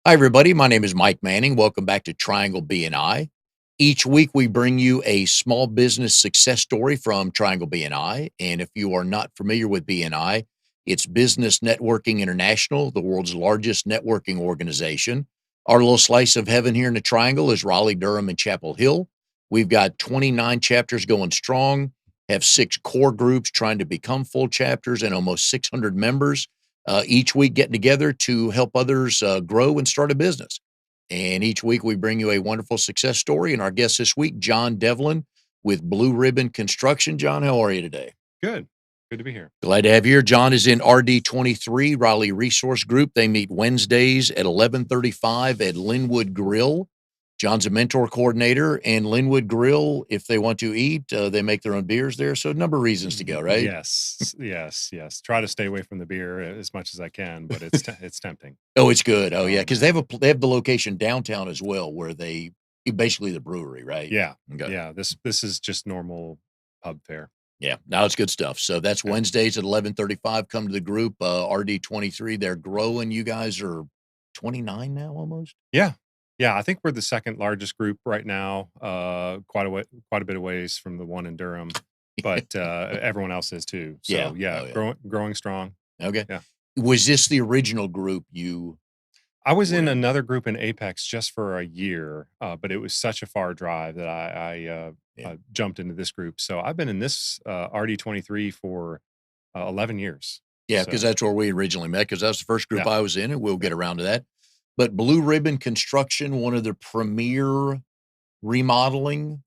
Hi, everybody. My name is Mike Manning. Welcome back to Triangle BNI. Each week, we bring you a small business success story from Triangle BNI. And if you are not familiar with BNI, it's Business Networking International, the world's largest networking organization. Our little slice of heaven here in the Triangle is Raleigh, Durham, and Chapel Hill. We've got 29 chapters going strong, have 6 core groups trying to become full chapters, and almost 600 members each week getting together to help others grow and start a business. And each week we bring you a wonderful success story. And our guest this week, John Devlin with Blue Ribbon Construction. John, how are you today? Good. Good to be here. Glad to have you here. John is in RD23, Raleigh Resource Group. They meet Wednesdays at 11:35 at Linwood Grill. John's a mentor coordinator, and Linwood Grill, if they want to eat, they make their own beers there. So a number of reasons to go, right? Yes. Try to stay away from the beer as much as I can, but it's tempting. Oh, it's good. Oh, yeah, because Yeah. they have the location downtown as well, where they basically the brewery, right? Yeah. Okay. Yeah. This is just normal pub fare. Yeah, now it's good stuff. So that's Yeah. Wednesdays at 11:35. Come to the group, RD23. They're growing. You guys are 29 now almost? Yeah. Yeah. I think we're the second largest group right now. Quite a bit of ways from the one in Durham, but everyone else is too. Yeah. So yeah, Oh, yeah. growing strong. Okay. Yeah. Was this the original group you I was were in in? another group in Apex just for a year, but it was such a far drive that Yeah. I jumped into this group. So I've been in this RD23 for 11 years. Yeah, because So that's where we originally met, because that's the first group yeah, I was in, and we'll yeah, get around to that. But Blue Ribbon Construction, one of the premier remodeling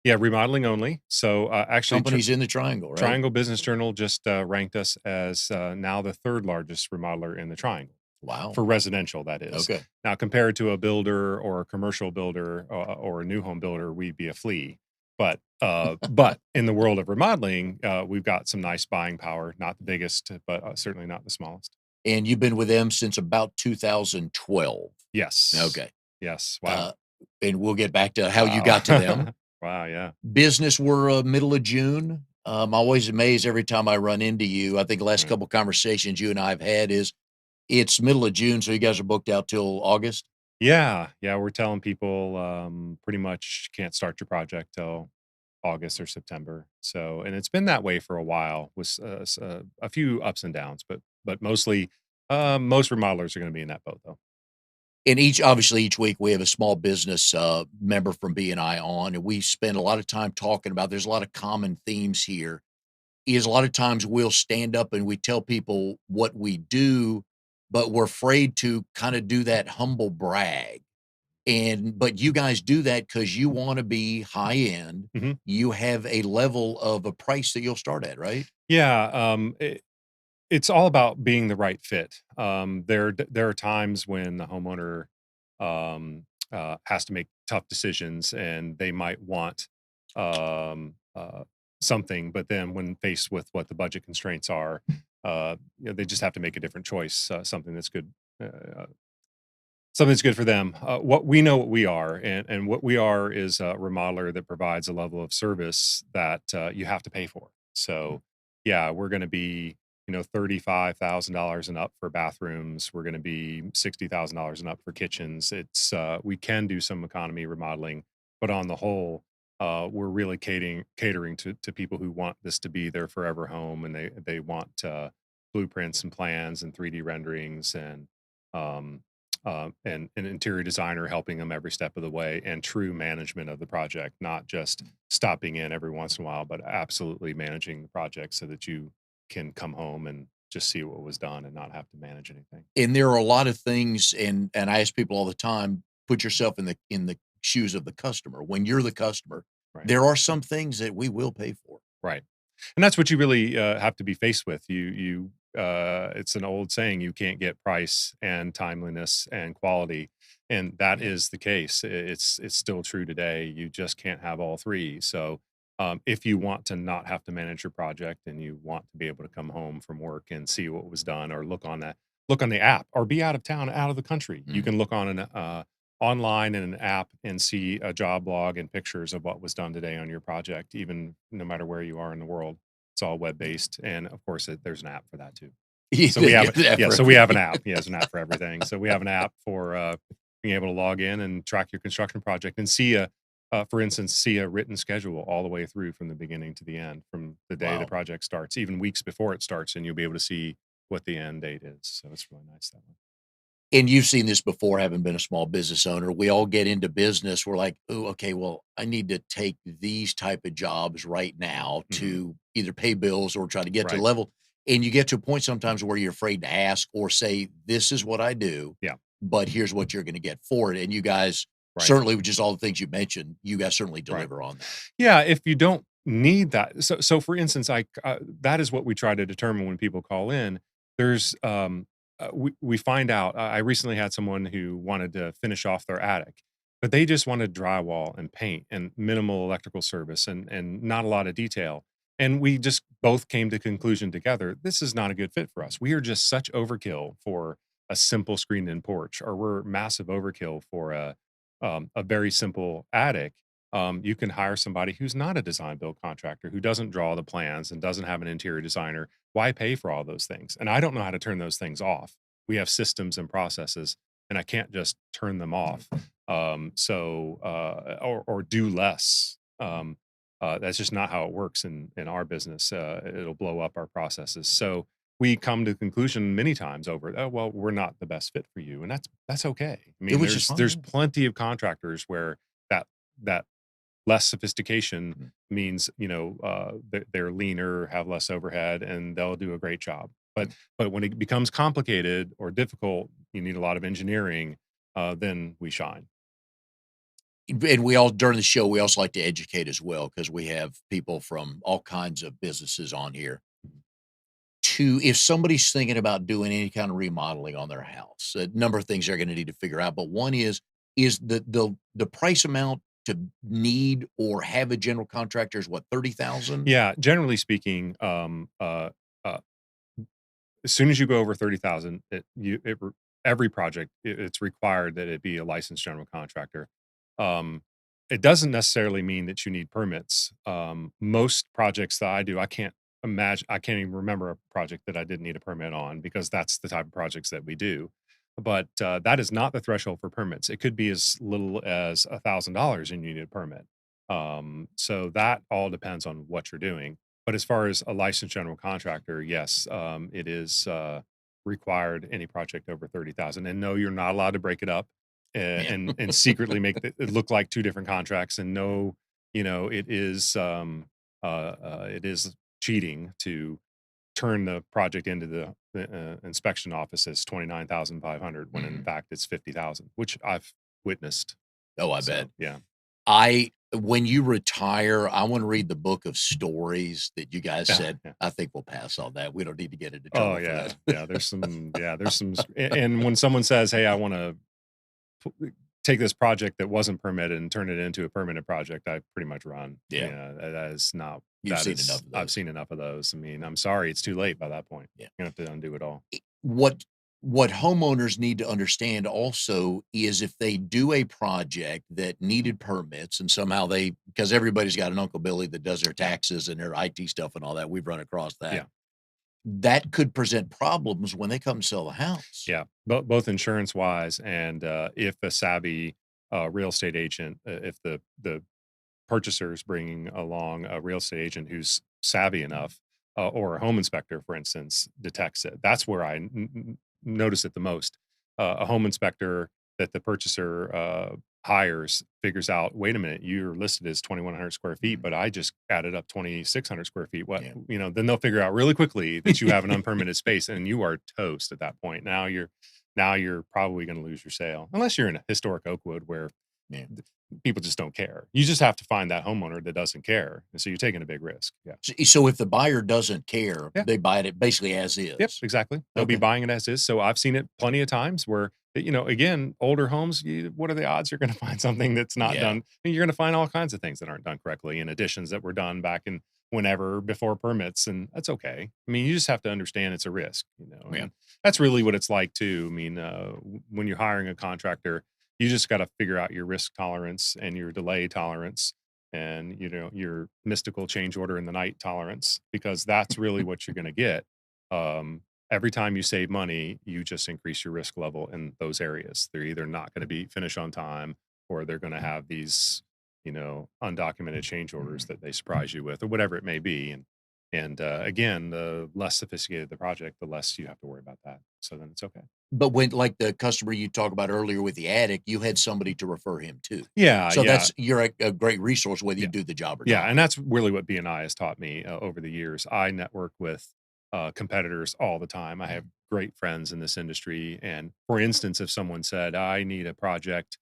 yeah, remodeling only. So actually, companies in the Triangle, right? Triangle Business Journal just ranked us as now the third largest remodeler in the Triangle. Wow. For residential, that is. Okay. Now, compared to a builder or a commercial builder or a new home builder, we'd be a flea. But in the world of remodeling, we've got some nice buying power. Not the biggest, but certainly not the smallest. And you've been with them since about 2012. Yes, Okay. yes. Uh, Wow, and we'll get back to how you wow, got to them. wow. Yeah, Business, we're middle of June. I'm always amazed every time I run into you. I think the last right. couple conversations you and I have had is it's middle of June, so you guys are booked out till August. Yeah. We're telling people pretty much can't start your project till August or September. So, and it's been that way for a while with a few ups and downs, but mostly, most remodelers are going to be in that boat though. And obviously, each week we have a small business member from BNI on, and we spend a lot of time talking about. There's a lot of common themes here. Is a lot of times we'll stand up and we tell people what we do, but we're afraid to kind of do that humble brag. And but you guys do that because you want to be high end. Hmm. You have a level of a price that you'll start at, right? Yeah, it's all about being the right fit. There are times when the homeowner has to make tough decisions, and they might want um, uh, something, but then when faced with what the budget constraints are, they just have to make a different choice. Something that's good. Something that's good for them. What we know what we are, and what we are is a remodeler that provides a level of service that you have to pay for. So, yeah, we're going to be $35,000 and up for bathrooms. We're going to be $60,000 and up for kitchens. It's we can do some economy remodeling, but on the whole, we're really catering to people who want this to be their forever home, and they want blueprints and plans and 3D renderings um, and an interior designer helping them every step of the way, and true management of the project, not just stopping in every once in a while, but absolutely managing the project so that you can come home and just see what was done and not have to manage anything. And there are a lot of things, and I ask people all the time, put yourself in the shoes of the customer. When you're the customer, Right. there are some things that we will pay for. Right. And that's what you really have to be faced with. It's an old saying, you can't get price and timeliness and quality. And that Yeah. is the case. It's still true today. You just can't have all three. So if you want to not have to manage your project, and you want to be able to come home from work and see what was done, or look on the app, or be out of town, out of the country, you Mhm. can look on an online in an app and see a job log and pictures of what was done today on your project, even no matter where you are in the world. It's all web Yeah. based, and of course, there's an app for that too. So we have Yeah, for so we have an everything. app. He has an app for everything. So we have an app for being able to log in and track your construction project and see for instance, see a written schedule all the way through from the beginning to the end, from the day the Wow. project starts, even weeks before it starts, and you'll be able to see what the end date is. So it's really nice that way. And you've seen this before, having been a small business owner. We all get into business. We're like, "Oh, okay, well, I need to take these type of jobs right now Hmm. to either pay bills or try to get to the Right. level." And you get to a point sometimes where you're afraid to ask or say, "This is what I do, Yeah. but here's what you're gonna get for it." And you guys Right. certainly, with just all the things you mentioned, you guys certainly Right. deliver on that. Yeah, if you don't need that. So for instance, that is what we try to determine when people call in. There's we find out. I recently had someone who wanted to finish off their attic, but they just wanted drywall and paint and minimal electrical service and not a lot of detail. And we just both came to conclusion together, this is not a good fit for us. We are just such overkill for a simple screened-in porch, or we're massive overkill for a very simple attic. You can hire somebody who's not a design build contractor, who doesn't draw the plans and doesn't have an interior designer. Why pay for all those things? And I don't know how to turn those things off. We have systems and processes, and I can't just turn them off. Or do less. That's just not how it works in our business. It'll blow up our processes. So we come to the conclusion many times over, oh well, we're not the best fit for you, and that's okay. I It mean, was just fine, there's yeah. plenty of contractors where that that less sophistication Mhm. means, they're leaner, have less overhead, and they'll do a great job. Yeah. But when it becomes complicated or difficult, you need a lot of engineering, then we shine. And we all during the show, we also like to educate as well because we have people from all kinds of businesses on here. To if somebody's thinking about doing any kind of remodeling on their house, a number of things they're gonna need to figure out, but one is the price amount to need or have a general contractor is what, 30,000? Yeah, generally speaking, uh, as soon as you go over 30,000, every project, it's required that it be a licensed general contractor. Um, it doesn't necessarily mean that you need permits. Most projects that I do, I can't even remember a project that I didn't need a permit on, because that's the type of projects that we do. But that is not the threshold for permits. It could be as little as $1,000 and you need a permit. So that all depends on what you're doing. But as far as a licensed general contractor, yes, it is required any project over 30,000. And no, you're not allowed to break it up Yeah. and secretly make it look like two different contracts. And no, it is cheating to turn the project into the inspection office as 29,500 when in Mhm. fact it's 50,000, which I've witnessed. Oh, I bet. So yeah. I when you retire, I wanna read the book of stories that you guys Yeah. said. I think we'll pass on that. We don't need to get into Oh trouble for yeah, that. yeah. There's some, and when someone says, "Hey, I want to take this project that wasn't permitted and turn it into a permanent project," I pretty much run. Yeah. Yeah, that is not. You've seen enough of I've those. seen enough of those. I mean, I'm sorry, it's too late by that point. Yeah. You have to undo it all. What homeowners need to understand also is if they do a project that needed permits and somehow they because everybody's got an Uncle Billy that does their Yeah, taxes and their IT stuff and all that, we've run across that. yeah, That could present problems when they come sell the house. yeah. Both insurance wise and if a savvy real estate agent, if the purchaser is bringing along a real estate agent who's savvy enough, or a home inspector, for instance, detects it. That's where I notice it the most. A home inspector that the purchaser hires figures out, wait a minute, you're listed as 2,100 square feet, Mhm. but I just added up 2,600 square feet. What, Yeah. then they'll figure out really quickly that you have an unpermitted space and you are toast at that point. Now you're probably going to lose your sale, unless you're in a historic Oakwood where Yeah. people just don't care. You just have to find that homeowner that doesn't care, and so you're taking a big risk. Yeah. So if the buyer doesn't care, Yeah. they buy it basically as Yep, is. exactly. They'll be Okay. buying it as is. So I've seen it plenty of times where, again, older homes, what are the odds you're going to find something that's not Yeah. done? I mean, you're going to find all kinds of things that aren't done correctly, and additions that were done back in whenever before permits, and that's okay. I mean, you just have to understand it's a risk, Yeah. and that's really what it's like too. I mean, when you're hiring a contractor, you just got to figure out your risk tolerance and your delay tolerance, and your mystical change order in the night tolerance, because that's really what you're going to get. Um, every time you save money, you just increase your risk level in those areas. They're either not going to be finished on time, or they're going to have these, undocumented change orders that they surprise you with, or whatever it may be. And again, the less sophisticated the project, the less you have to worry about that. So then it's okay. But when like the customer you talked about earlier with the attic, you had somebody to refer him to. Yeah, So yeah, you're a great resource whether you yeah. do the job or Yeah, not. and that's really what BNI has taught me over the years. I network with competitors all the time. I have Mhm. great friends in this industry. And for instance, if someone said, I need a project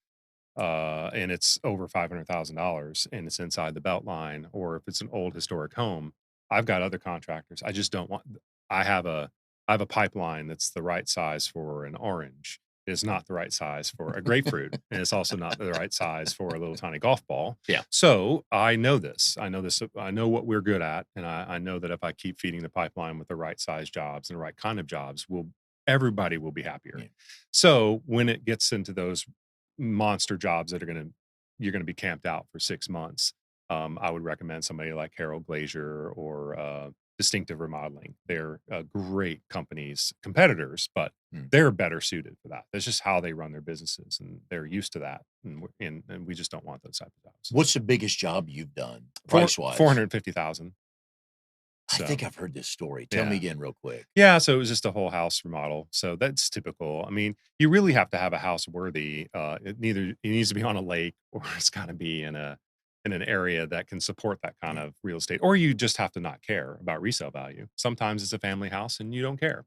and it's over $500,000 and it's inside the belt line, or if it's an old historic home, I've got other contractors. I just don't want, I have a, I have a pipeline that's the right size for an orange. It is not the right size for a grapefruit, and it's also not the right size for a little tiny golf ball. Yeah. So I know this. I know this. I know what we're good at, and I know that if I keep feeding the pipeline with the right size jobs and the right kind of jobs, everybody will be happier. Yeah. So when it gets into those monster jobs that you're gonna be camped out for 6 months, I would recommend somebody like Harold Glazier or Distinctive Remodeling. They're great competitors, but Mm. they're better suited for that. That's just how they run their businesses, and they're used to that. And we just don't want those type of jobs. What's the biggest job you've done Four price wise? 450,000. I So think I've heard this story. Tell me yeah. again real quick. Yeah, so it was just a whole house remodel. So that's typical. I mean, you really have to have a house worthy. It needs to be on a lake, or it's got to be in an area that can support that kind Yeah. of real estate. Or you just have to not care about resale value. Sometimes it's a family house and you don't care.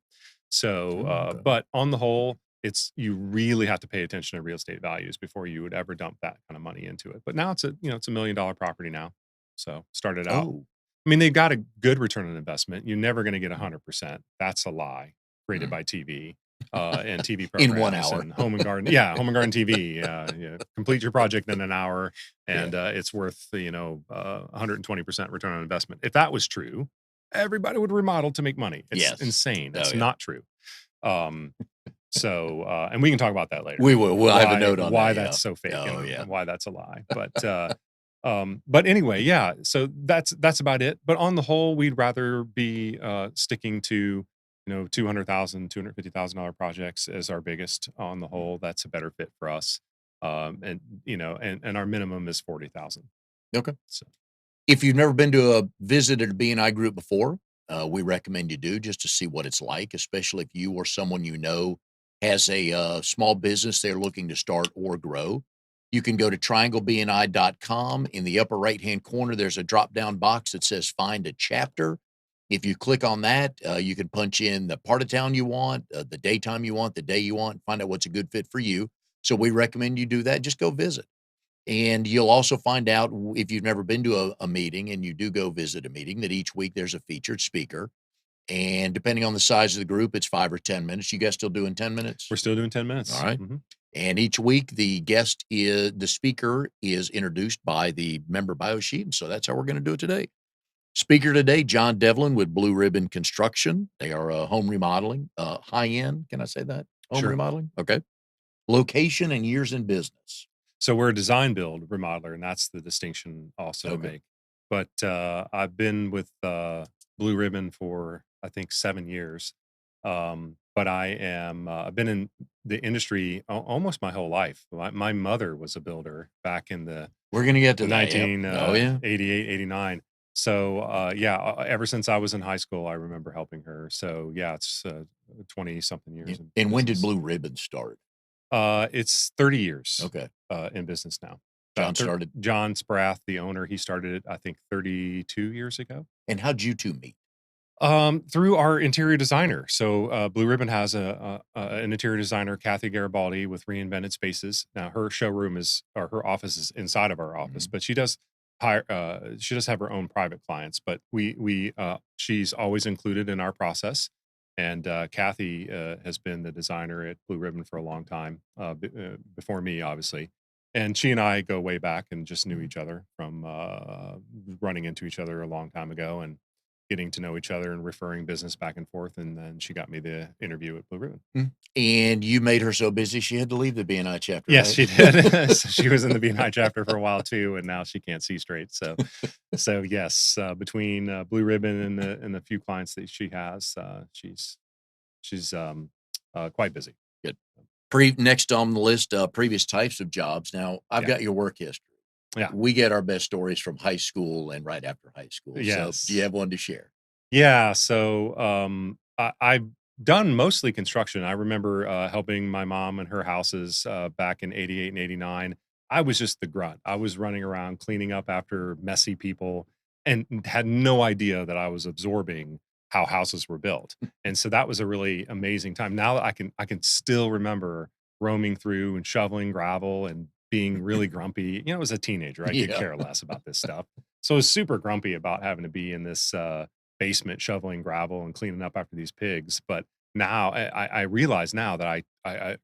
So, Oh, okay. but on the whole, it's you really have to pay attention to real estate values before you would ever dump that kind of money into it. But now it's $1 million property now. So started out. Oh. I mean, they've got a good return on investment. You're never going to get 100%. That's a lie created Mm. by TV and TV In 1 programs hour. and home and garden. Yeah, home and garden TV. Complete your project in an hour, Yeah. and it's worth 120% return on investment. If that was true, everybody would remodel to make money. It's Yes. insane. Oh, That's yeah. not true. Um, so, and we can talk about that later. We will. We'll have a Why note on that. that's Yeah. so fake Oh, and yeah. why that's a lie. But anyway, yeah. So that's about it. But on the whole, we'd rather be sticking to $250,000 projects as our biggest. On the whole, that's a better fit for us. And our minimum is 40,000. Okay. So If you've never been to a visit at a BNI group before, we recommend you do just to see what it's like, especially if you or someone you know has a small business they're looking to start or grow. You can go to trianglebni.com. In the upper right hand corner, there's a drop down box that says find a chapter. If you click on that, you can punch in the part of town you want, the daytime you want, the day you want, find out what's a good fit for you. So we recommend you do that. Just go visit. And you'll also find out if you've never been to a meeting and you do go visit a meeting that each week there's a featured speaker. And depending on the size of the group, it's 5 or 10 minutes. You guys still doing 10 minutes? we're still doing 10 All minutes. right. And each week the speaker is introduced by the member bio sheet. And so that's how we're going to do it today. Speaker today, John Devlin with Blue Ribbon Construction. They are home remodeling, high end. Can I say that? Home Sure. remodeling. Okay. Location and years in business. So we're a design build remodeler, and that's the distinction also to Okay. make. But I've been with Blue Ribbon for I think 7 years. But I've been in the industry almost my whole life. My mother was a builder back in the We're going to get to that. Yep. 1988, 89. So ever since I was in high school, I remember helping her. So yeah, it's 20 something Yeah. years. And when did business. Blue Ribbon start? It's 30 years. Okay. In business now. John Sprath, the owner, he started it, I think, 32 years ago. And how'd you two meet? Through our interior designer. So Blue Ribbon has an interior designer, Kathy Garibaldi, with Reinvented Spaces. Now her her office is inside of our office, but she does have her own private clients. But she's always included in our process. And Kathy has been the designer at Blue Ribbon for a long time, before me, obviously. And she and I go way back and just knew each other from running into each other a long time ago and getting to know each other and referring business back and forth. And then she got me the interview at Blue Ribbon. And you made her so busy she had to leave the BNI chapter. Yes, right? she did. So she was in the BNI chapter for a while too, and now she can't see straight. So yes, between Blue Ribbon and the few clients that she has, she's she's quite busy. Good. Next on the list, previous types of jobs. Now, I've Yeah. got your work history. Yeah. We get our best stories from high school and right after high school. So, do you Yes. have one to share? Yeah. So I've done mostly construction. I remember helping my mom and her houses back in 88 and 89. I was just the grunt. I was running around cleaning up after messy people and had no idea that I was absorbing how houses were built. And so that was a really amazing time. Now that I can still remember roaming through and shoveling gravel and being really grumpy. You know, as a teenager, I could Yeah. care less about this stuff. So I was super grumpy about having to be in this basement shoveling gravel and cleaning up after these pigs. But now I realize now that I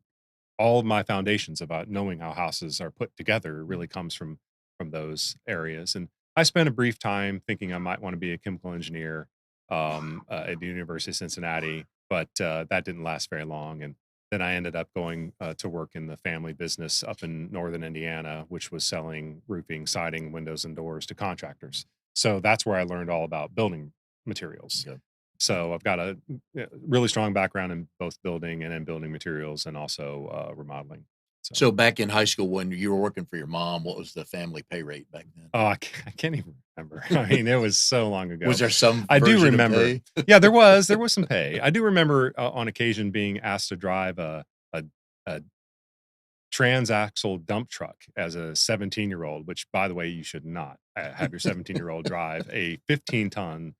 all of my foundations about knowing how houses are put together really comes from those areas. And I spent a brief time thinking I might want to be a chemical engineer at the University of Cincinnati, but that didn't last very long. And then I ended up going to work in the family business up in northern Indiana, which was selling roofing, siding, windows, and doors to contractors. So that's where I learned all about building materials. Good. So I've got a really strong background in both building and in building materials and also remodeling. So, So, back in high school when you were working for your mom, what was the family pay rate back then? oh, I can't even remember. I mean, it was so long Was ago. there some I do version of remember. pay? Yeah, there was some pay. I do remember on occasion being asked to drive a, a transaxle dump truck as a 17-year-old, which by the way, you should not have your 17-year-old drive a 15-ton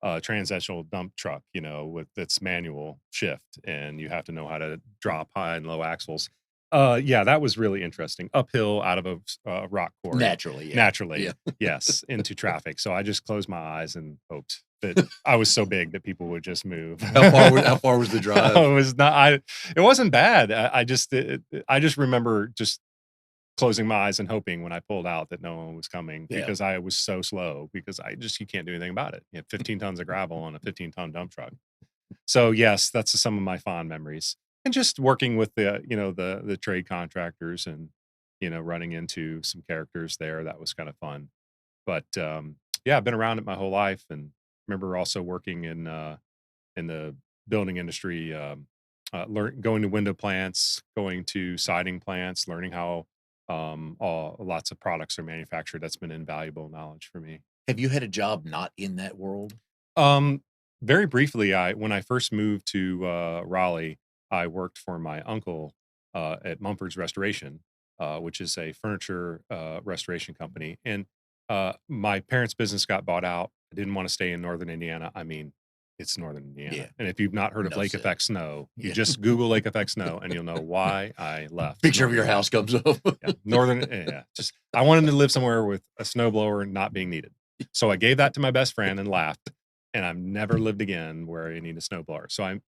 transaxle dump truck, you know, with its manual shift, and you have to know how to drop high and low axles. Yeah, that was really interesting. Uphill out of a rock quarry, Naturally, yeah. naturally, Yeah. yes, into traffic. So I just closed my eyes and hoped that I was so big that people would just move. How far was the drive? It was not. It wasn't bad. I just remember just closing my eyes and hoping when I pulled out that no one was coming Yeah. because I was so slow because you can't do anything about it. You have 15 tons of gravel on a 15-ton dump truck. So yes, that's some of my fond memories. And just working with the trade contractors and running into some characters there. That was kind of fun. But yeah, I've been around it my whole life and remember also working in the building industry, going to window plants, going to siding plants, learning how lots of products are manufactured. That's been invaluable knowledge for me. Have you had a job not in that world? Um, Very briefly, I when I first moved to Raleigh, I worked for my uncle at Mumford's Restoration, which is a furniture restoration company. And my parents' business got bought out. I didn't want to stay in northern Indiana. I mean, it's northern Indiana. Yeah. And if you've not heard of No lake sense. effect snow, you Yeah. just Google lake effect snow and you'll know why I left. Picture of your northern house comes up. yeah, northern. Yeah, just I wanted to live somewhere with a snowblower not being needed. So I gave that to my best friend and laughed, and I've never lived again where I need a snowblower. So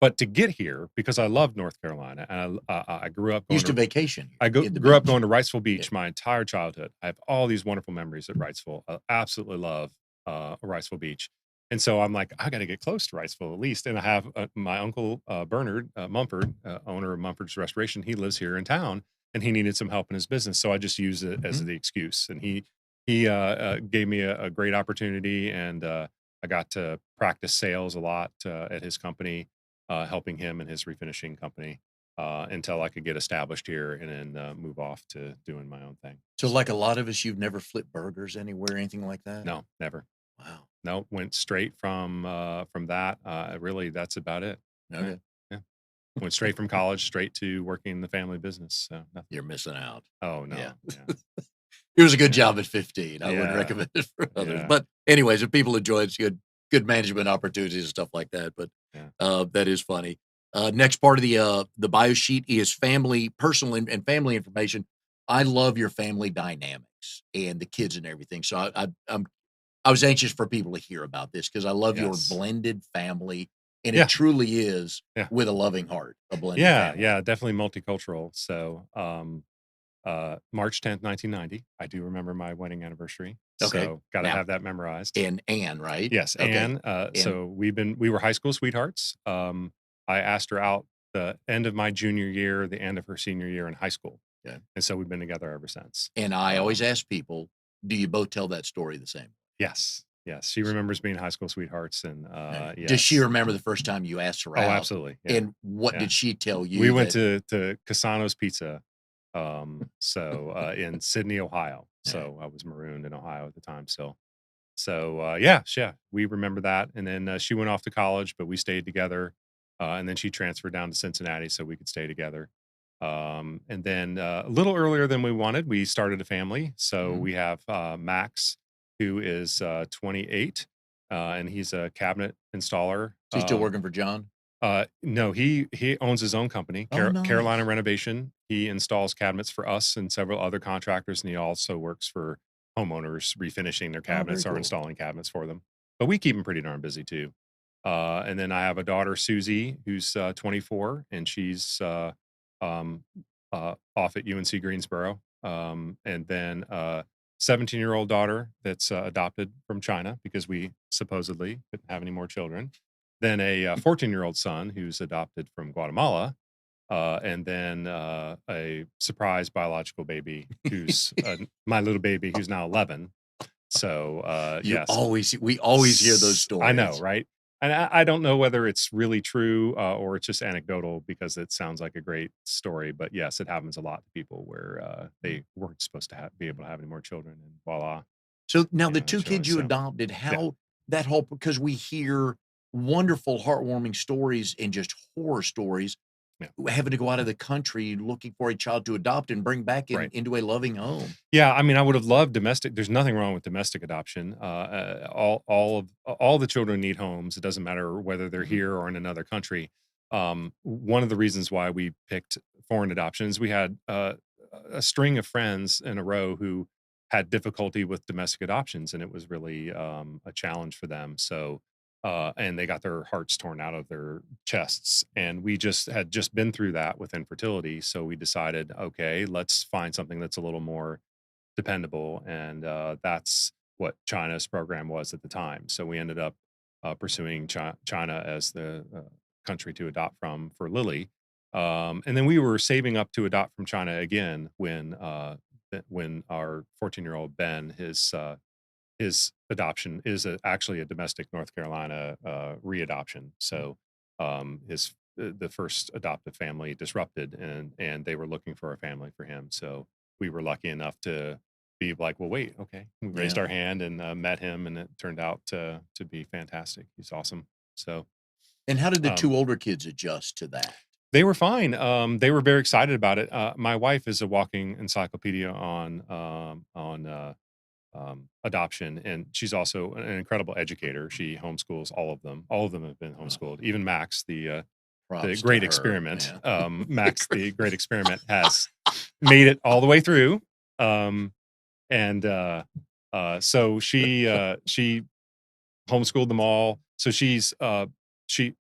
but to get here because I love North Carolina, and I grew up going Used to to vacation I here in the grew up beach. going to Wrightsville Yeah. Beach my entire childhood. I have all these wonderful memories at Wrightsville. I absolutely love Wrightsville Beach. And so I'm like, I got to get close to Wrightsville at least. And I have my uncle Bernard Mumford, owner of Mumford's Restoration. He lives here in town, and he needed some help in his business. So I just used it as Mhm. the excuse. And he gave me a great opportunity, and I got to practice sales a lot at his company, helping him and his refinishing company until I could get established here and then move off to doing my own thing. So, like a lot of us, you've never flipped burgers anywhere, anything like that? No, never. Wow. No, went straight from that. Really, that's about it. Yeah, Okay. yeah. Went straight from college straight to working in the family business. So nothing. You're missing out. Oh Yeah. no. Yeah. It was a good Yeah. job at 15. I wouldn't Yeah. recommend it for others. Yeah. But anyways, if people enjoy it, it's good management opportunities and stuff like that. But Yeah. that is funny. Next part of the bio sheet is family, personal and family information. I love your family dynamics and the kids and everything. So I was anxious for people to hear about this because I love your Yes. blended family, and it Yeah. truly is Yeah. with a loving heart, a blended Yeah. family. Yeah. Definitely multicultural. So March 10th, 1990. I do remember my wedding anniversary. Okay. So gotta Now, have that memorized. and Anne, right? Yes, Okay. and, And so we were high school sweethearts. I asked her out the end of my junior year, the end of her senior year in high school, okay. and so we've been together ever since. And I always Um, ask people, do you both tell that story the same? yes, Yes, she remembers being high school sweethearts, and, Does she yes. remember the first time you asked her Oh, out? absolutely, yeah, And what yeah. did she tell We you went that to Casano's Pizza, in Sydney, Ohio. eh, So, I was marooned in Ohio at the time, yeah, yeah, we remember that, and then, she went off to college, but we stayed together, and then she transferred down to Cincinnati so we could stay together. And then, a little earlier than we wanted, we started a family. So mhm. we have, Max, who is, 28, and he's a cabinet installer. Is he still working for John? No, he owns his own company, Oh, Carolina nice. Renovation. He installs cabinets for us and several other contractors, and he also works for homeowners refinishing their Oh, very cabinets or cool. installing cabinets for them. But we keep him pretty darn busy too. And then I have a daughter, Susie, who's 24, and she's um, off at UNC Greensboro. And then 17-year-old daughter that's adopted from China because we supposedly couldn't have any more children, then a 14-year-old son who's adopted from Guatemala, and then a surprise biological baby who's my little baby who's now 11. So yes, We always hear those I know, stories. right? And I don't know whether it's really true or it's just anecdotal because it sounds like a great story. But yes, it happens a lot to people where Mm. they weren't supposed to be able to have any more children, and voila, So now the they 2 chose. kids you So adopted, yeah, how that whole because we hear wonderful, heartwarming stories and just horror stories, yeah, having to go out of the country looking for a child to adopt and bring back right. into a loving home. Yeah, I mean, I would have loved domestic. There's nothing wrong with domestic adoption. All the children need homes. It doesn't matter whether they're Mhm. here or in another country. One of the reasons why we picked foreign adoptions, we had a string of friends in a row who had difficulty with domestic adoptions, and it was really a challenge for them. So, and they got their hearts torn out of their chests, and we just been through that with infertility. So we decided, okay, let's find something that's a little more dependable, and that's what China's program was at the time. So we ended up pursuing China as the country to adopt from for Lily, and then we were saving up to adopt from China again when our 14-year-old Ben his adoption is actually a domestic North Carolina readoption. So his the first adoptive family disrupted, and they were looking for a family for him. So we were lucky enough to be like, well, wait, okay. We raised Yeah. our hand and met him, and it turned out to be fantastic. He's awesome. So And how did the um, 2 older kids adjust to that? they were fine. They were very excited about it. My wife is a walking encyclopedia on adoption, and she's also an incredible educator. She homeschools all of them. All of them have been Oh, homeschooled. Even Max, the props to great her. experiment. Yeah. Max, the great experiment, has made it all the way through. Um, and so she homeschooled them all. So she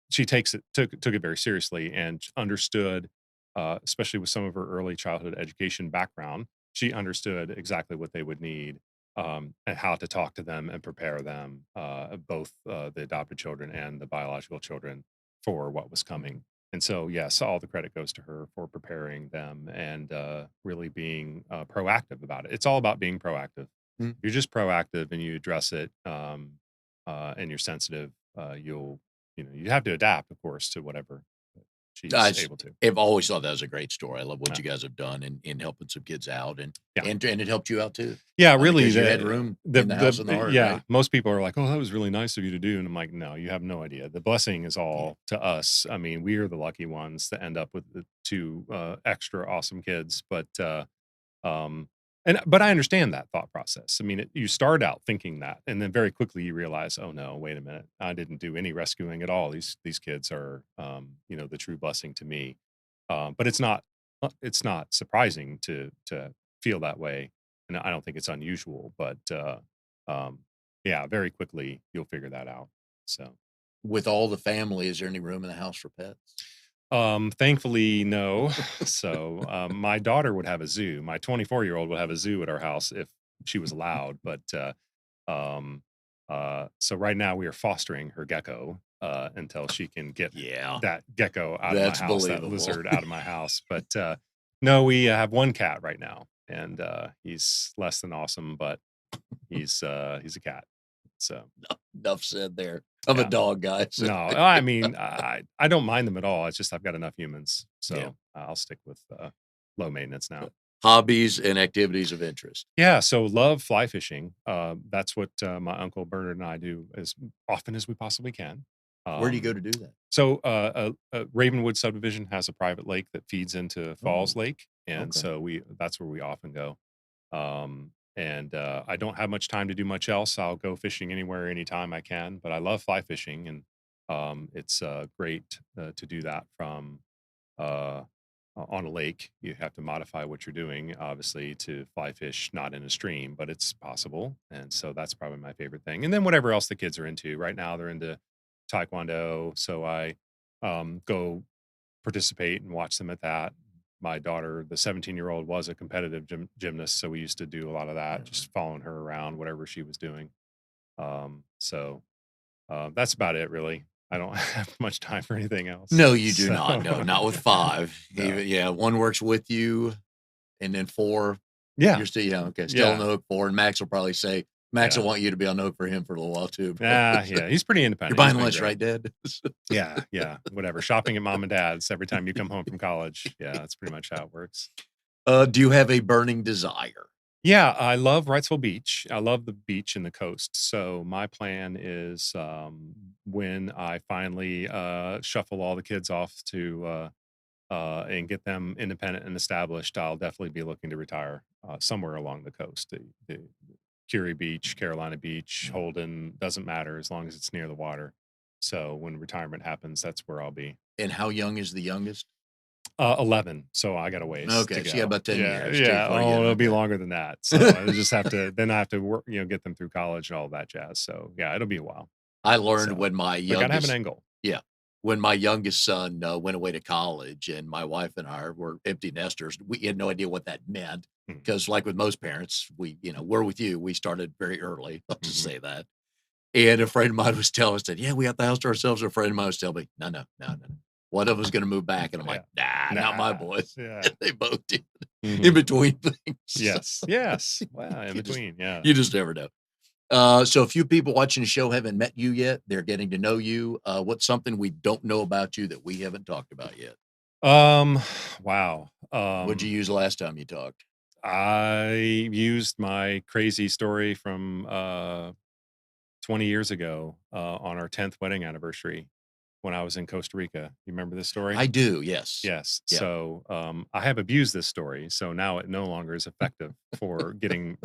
she took it very seriously and understood, especially with some of her early childhood education background. She understood exactly what they would need, and how to talk to them and prepare them, both the adopted children and the biological children, for what was coming. And so, yes, all the credit goes to her for preparing them and really being proactive about it. It's all about being proactive. Mm. You're just proactive and you address it, and you're sensitive, you have to adapt, of course, to whatever I she's s able to. have always thought that was a great story. I love what Yeah, you guys have done in helping some kids out, yeah, and it helped you out too, yeah. Really, because you had room in the house and the heart, yeah. right? Most people are like, "Oh, that was really nice of you to do," and I'm like, "No, you have no idea. The blessing is Yeah. all to us. I mean, we are the lucky ones that end up with the two extra awesome kids, um, but I understand that thought process. I mean, you start out thinking that, and then very quickly you realize, oh no, wait a minute, I didn't do any rescuing at all. These kids are, the true blessing to me. But it's not surprising to feel that way, and I don't think it's unusual. But um, yeah, very quickly you'll figure that out. So. With all the family, is there any room in the house for pets? Thankfully, no. So, my daughter would have a zoo. My 24-year-old would have a zoo at our house if she was allowed. But, um, so right now we are fostering her gecko, until she can get Yeah, that gecko out of my that's house, that believable. lizard out of my house. But, no, we have one cat right now, and, he's less than awesome, but he's a cat. So Enough said there. I'm a yeah. dog guy. So No, I mean, I don't mind them at all. It's just I've got enough humans, yeah. so I'll stick with low maintenance now. Hobbies and activities of interest. Yeah, so love fly fishing. That's what my uncle Bernard and I do as often as we possibly can. Where do you go Um, to do that? Ravenwood subdivision has a private lake that feeds into Falls Oh, Lake, and okay. so we that's where we often go. And I don't have much time to do much else. I'll go fishing anywhere, anytime I can. But I love fly fishing, and it's great to do that from uh, on a lake. You have to modify what you're doing, obviously, to fly fish not in a stream, but it's possible. And so that's probably my favorite thing. And then whatever else the kids are into. Right now, they're into taekwondo, so I go participate and watch them at that. My daughter, the 17-year-old, was a competitive gymnast, so we used to do a lot of that, Yeah. just following her around, whatever she was doing. That's about it, really. I don't have much time for anything else. No, you do So, not. No, not with 5. no. Even yeah, 1 works with you, and then 4, Yeah, you're still yeah, okay, still on yeah, the hook for, and Max will probably say Max will yeah. want you to be on the hook for him for a little while too. Yeah, he's pretty You're independent. He's buying been lunch, great. right, Dad? Yeah, yeah, whatever. Shopping at mom and dad's every time you come home from college. Yeah, that's pretty much how it works. Do you have a burning desire? Yeah, I love Wrightsville Beach. I love the beach and the coast. So my plan is when I finally shuffle all the kids off and get them independent and established, I'll definitely be looking to retire somewhere along the coast. The Curie Beach, Carolina Beach, Holden, doesn't matter as long as it's near the water. So when retirement happens, that's where I'll be. And how young is the youngest? 11, so I got a ways to Okay, so you got go. about 10 Yeah, years too yeah. before you Oh, get it'll be okay. longer than that. So I just have to then I have to work, get them through college and all that jazz. So yeah, it'll be a while. I learned So, when my but gotta have an youngest angle. yeah, when my youngest son, went away to college and my wife and I were empty nesters, we had no idea what that meant Mm, because, like with most parents, we're with you, we started very early, I'll just mhm. say that. And a friend of mine was telling us that, "Yeah, we got the house to ourselves." A friend of mine was telling me, "No, no, no, no, no. One of us gonna move back." And I'm like, Yeah. "Nah, not my Nah. boys." Yeah. They both did in Mhm. between things. Yes. Yes. Wow. In You just between. Yeah. you just never know. So a few people watching the show haven't met you yet. They're getting to know you. What's something we don't know about you that we haven't talked about yet? Um. Wow. What'd you use last time you talked? I used my crazy story from 20 years ago on our 10th wedding anniversary when I was in Costa Rica. You remember this story? I do. Yes. Yes. Yeah. So I have abused this story, so now it no longer is effective for getting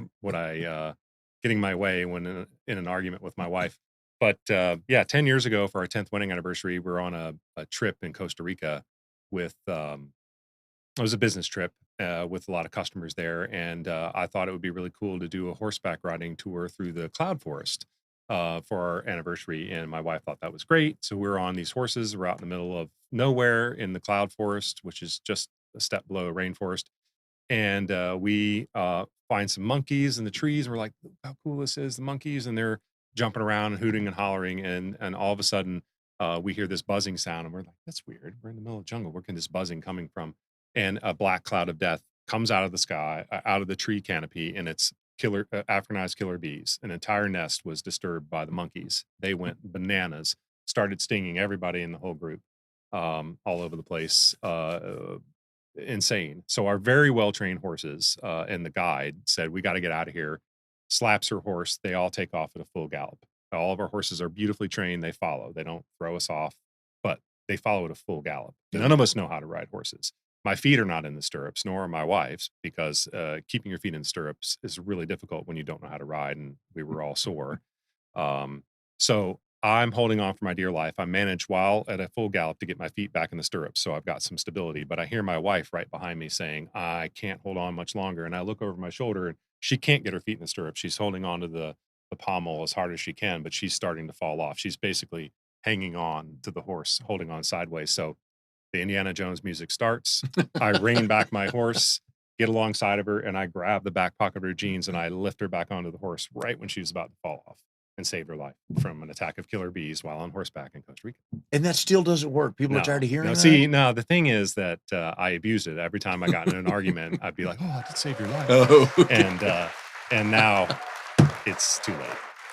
my way when in an argument with my wife. But yeah, 10 years ago for our 10th wedding anniversary, we were on a trip in Costa Rica with it was a business trip with a lot of customers there, and I thought it would be really cool to do a horseback riding tour through the cloud forest for our anniversary. And my wife thought that was great. So we were on these horses. We're out in the middle of nowhere in the cloud forest, which is just a step below a rainforest. And we find some monkeys in the trees. And we're like, how cool this is, the monkeys. And they're jumping around and hooting and hollering. And all of a sudden, we hear this buzzing sound. And we're like, that's weird. We're in the middle of the jungle. Where can this buzzing coming from? And a black cloud of death comes out of the sky, out of the tree canopy. And it's Africanized killer bees. An entire nest was disturbed by the monkeys. They went bananas, started stinging everybody in the whole group all over the place. Insane. So our very well trained horses and the guide said, "We got to get out of here." Slaps her horse. They all take off at a full gallop. All of our horses are beautifully trained. They follow. They don't throw us off, but they follow at a full gallop. Oh, None yeah. of us know how to ride horses. My feet are not in the stirrups, nor are my wife's, because keeping your feet in stirrups is really difficult when you don't know how to ride. And we were all sore. So I'm holding on for my dear life. I manage while at a full gallop to get my feet back in the stirrups. So I've got some stability, but I hear my wife right behind me saying, I can't hold on much longer. And I look over my shoulder and she can't get her feet in the stirrups. She's holding on to the pommel as hard as she can, but she's starting to fall off. She's basically hanging on to the horse, holding on sideways. So the Indiana Jones music starts. I rein back my horse, get alongside of her, and I grab the back pocket of her jeans and I lift her back onto the horse right when she was about to fall off and saved her life from an attack of killer bees while on horseback in Costa Rica. And that still doesn't work. People are tired No, of no. hearing that. See, no. The thing is that I abused it. Every time I got in an argument, I'd be like, "Oh, I did save your life," Oh, okay. and now it's too late.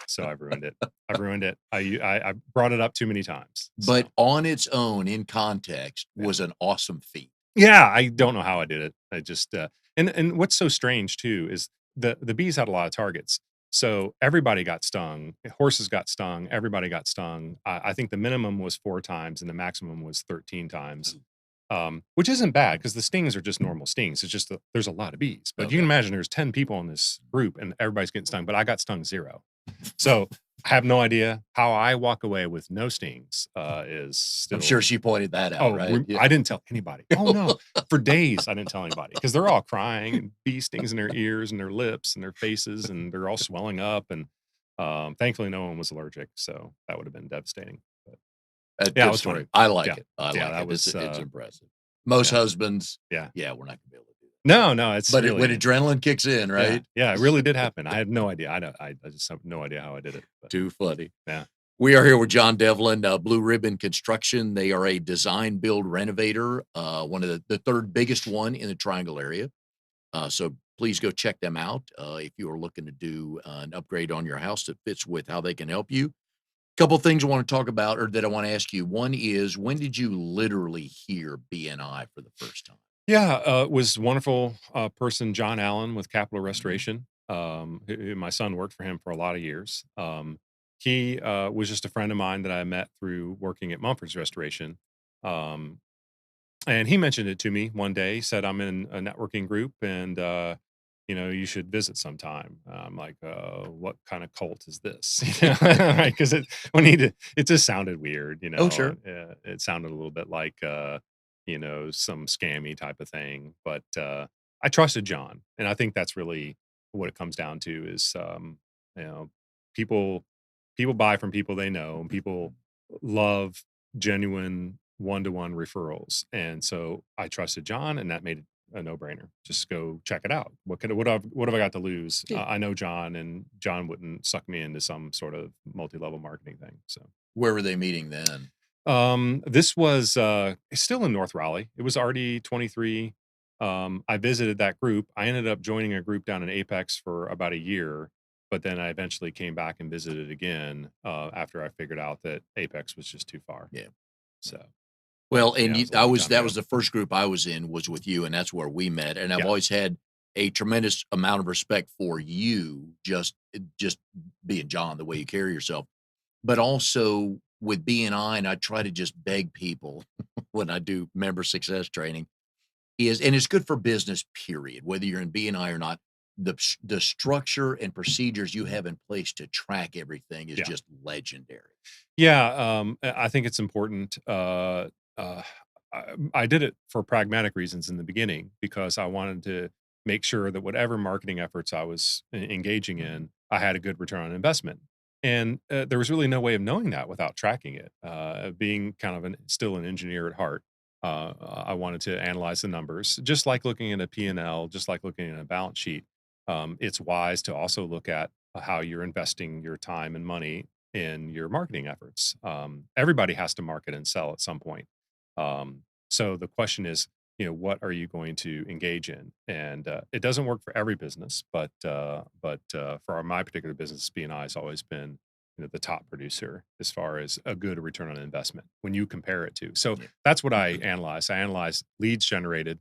so I've ruined it. I've ruined it. I brought it up too many times. But So on its own, in context, yeah. was an awesome feat. Yeah, I don't know how I did it. I just and what's so strange too is the bees had a lot of targets. So everybody got stung. Horses got stung. Everybody got stung. I think the minimum was 4 times and the maximum was 13 times. Which isn't bad because the stings are just normal stings. It's just that there's a lot of bees. But you can Okay. imagine there's 10 people in this group and everybody's getting stung, but I got stung 0. So I have no idea how I walk away with no stings, is I'm sure still she pointed that out, oh, right? Yeah. I didn't tell anybody. Oh, no. For days, I didn't tell anybody because 'cause they're all crying and bee stings in their ears and their lips and their faces, and they're all swelling up, and, thankfully, no one was allergic, so that would have been devastating, but A yeah, it good was fun. story. I like Yeah. it. I Yeah, like that it. was, It's impressive. Most yeah, husbands, yeah. yeah, we're not gonna be able to do that. No, no, it's But when really adrenaline kicks in, yeah, right? yeah, it really did happen. I had no idea. I just have no idea how I did it, but Too funny. yeah. We are here with John Devlin, Blue Ribbon Construction. They are a design, build, renovator, one of the third biggest one in the Triangle area. So please go check them out if you are looking to do an upgrade on your house that fits with how they can help you. Couple things I want to talk about or that I want to ask you. One is when did you literally hear BNI for the first time? Yeah, was wonderful, person, John Allen with Capital Restoration. My son worked for him for a lot of years. He was just a friend of mine that I met through working at Mumford's Restoration. Um, and he mentioned it to me one day. He said, I'm in a networking group and, you should visit sometime. I'm like, what kind of cult is this? Because it just sounded weird, Oh, sure. it sounded a little bit like, some scammy type of thing. But I trusted John. And I think that's really what it comes down to is, you know, people, people buy from people they know and people love genuine one-to-one referrals. And so I trusted John and that made it a no-brainer. Just go check it out. What have I got to lose? Yeah. I know John and John wouldn't suck me into some sort of multi-level marketing thing. So Where were they meeting then? this was still in North Raleigh. It was already 23. I visited that group. I ended up joining a group down in Apex for about a year, but then I eventually came back and visited again after I figured out that Apex was just too far. Yeah. So Well, and yeah, it you was a long time that was ago. the first group I was in was with you, and that's where we met, and I've Yeah. always had a tremendous amount of respect for you, just being John, the way you carry yourself, but also with BNI, and I try to just beg people when I do member success training is and it's good for business, period, whether you're in BNI or not, the structure and procedures you have in place to track everything is Yeah. just legendary. Yeah, I think it's important. Uh, I did it for pragmatic reasons in the beginning because I wanted to make sure that whatever marketing efforts I was engaging in, I had a good return on investment. And there was really no way of knowing that without tracking it. Being kind of still an engineer at heart, I wanted to analyze the numbers, just like looking at a P&L, just like looking at a balance sheet. It's wise to also look at how you're investing your time and money in your marketing efforts. Everybody has to market and sell at some point. So the question is, what are you going to engage in? And it doesn't work for every business, but for my particular business, BNI has always been the top producer as far as a good return on investment when you compare it to. So Yeah. that's what I analyze. I analyze leads generated,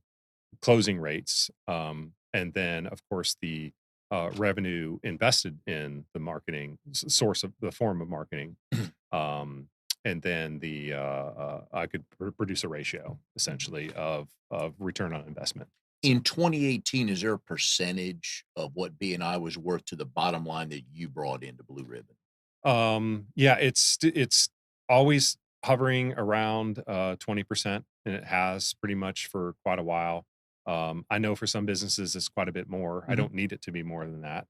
closing rates, and then of course the revenue invested in the marketing source of the form of marketing, um, and then I could produce a ratio essentially of return on investment. So In 2018, is there a percentage of what BNI was worth to the bottom line that you brought into Blue Ribbon? yeah, it's always hovering around 20%, and it has pretty much for quite a while. I know for some businesses it's quite a bit more. I Mhm. don't need it to be more than that.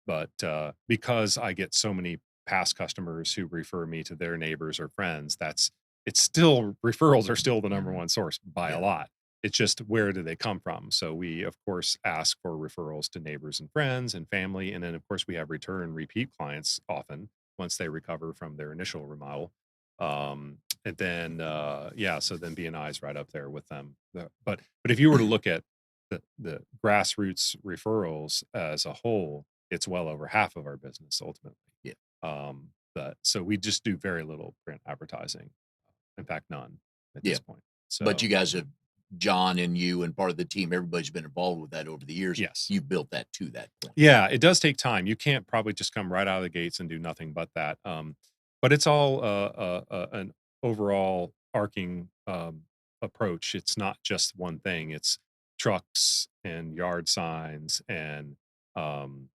But because I get so many past customers who refer me to their neighbors or friends, it's still referrals are still the number one source by a Yeah. lot. It's just where do they come from? So we of course ask for referrals to neighbors and friends and family, and then of course we have return repeat clients often once they recover from their initial remodel. And then yeah, so then BNI is right up there with them. But if you were to look at the grassroots referrals as a whole, it's well over half of our business ultimately. Yeah. But so we just do very little print advertising. In fact, none at Yeah. this point. But So you guys have John and you and part of the team, everybody's been involved with that over the years. yes. You've built that to that point. Yeah, it does take time. You can't probably just come right out of the gates and do nothing but that. But it's all an overall arcing approach. It's not just one thing. It's trucks and yard signs and um,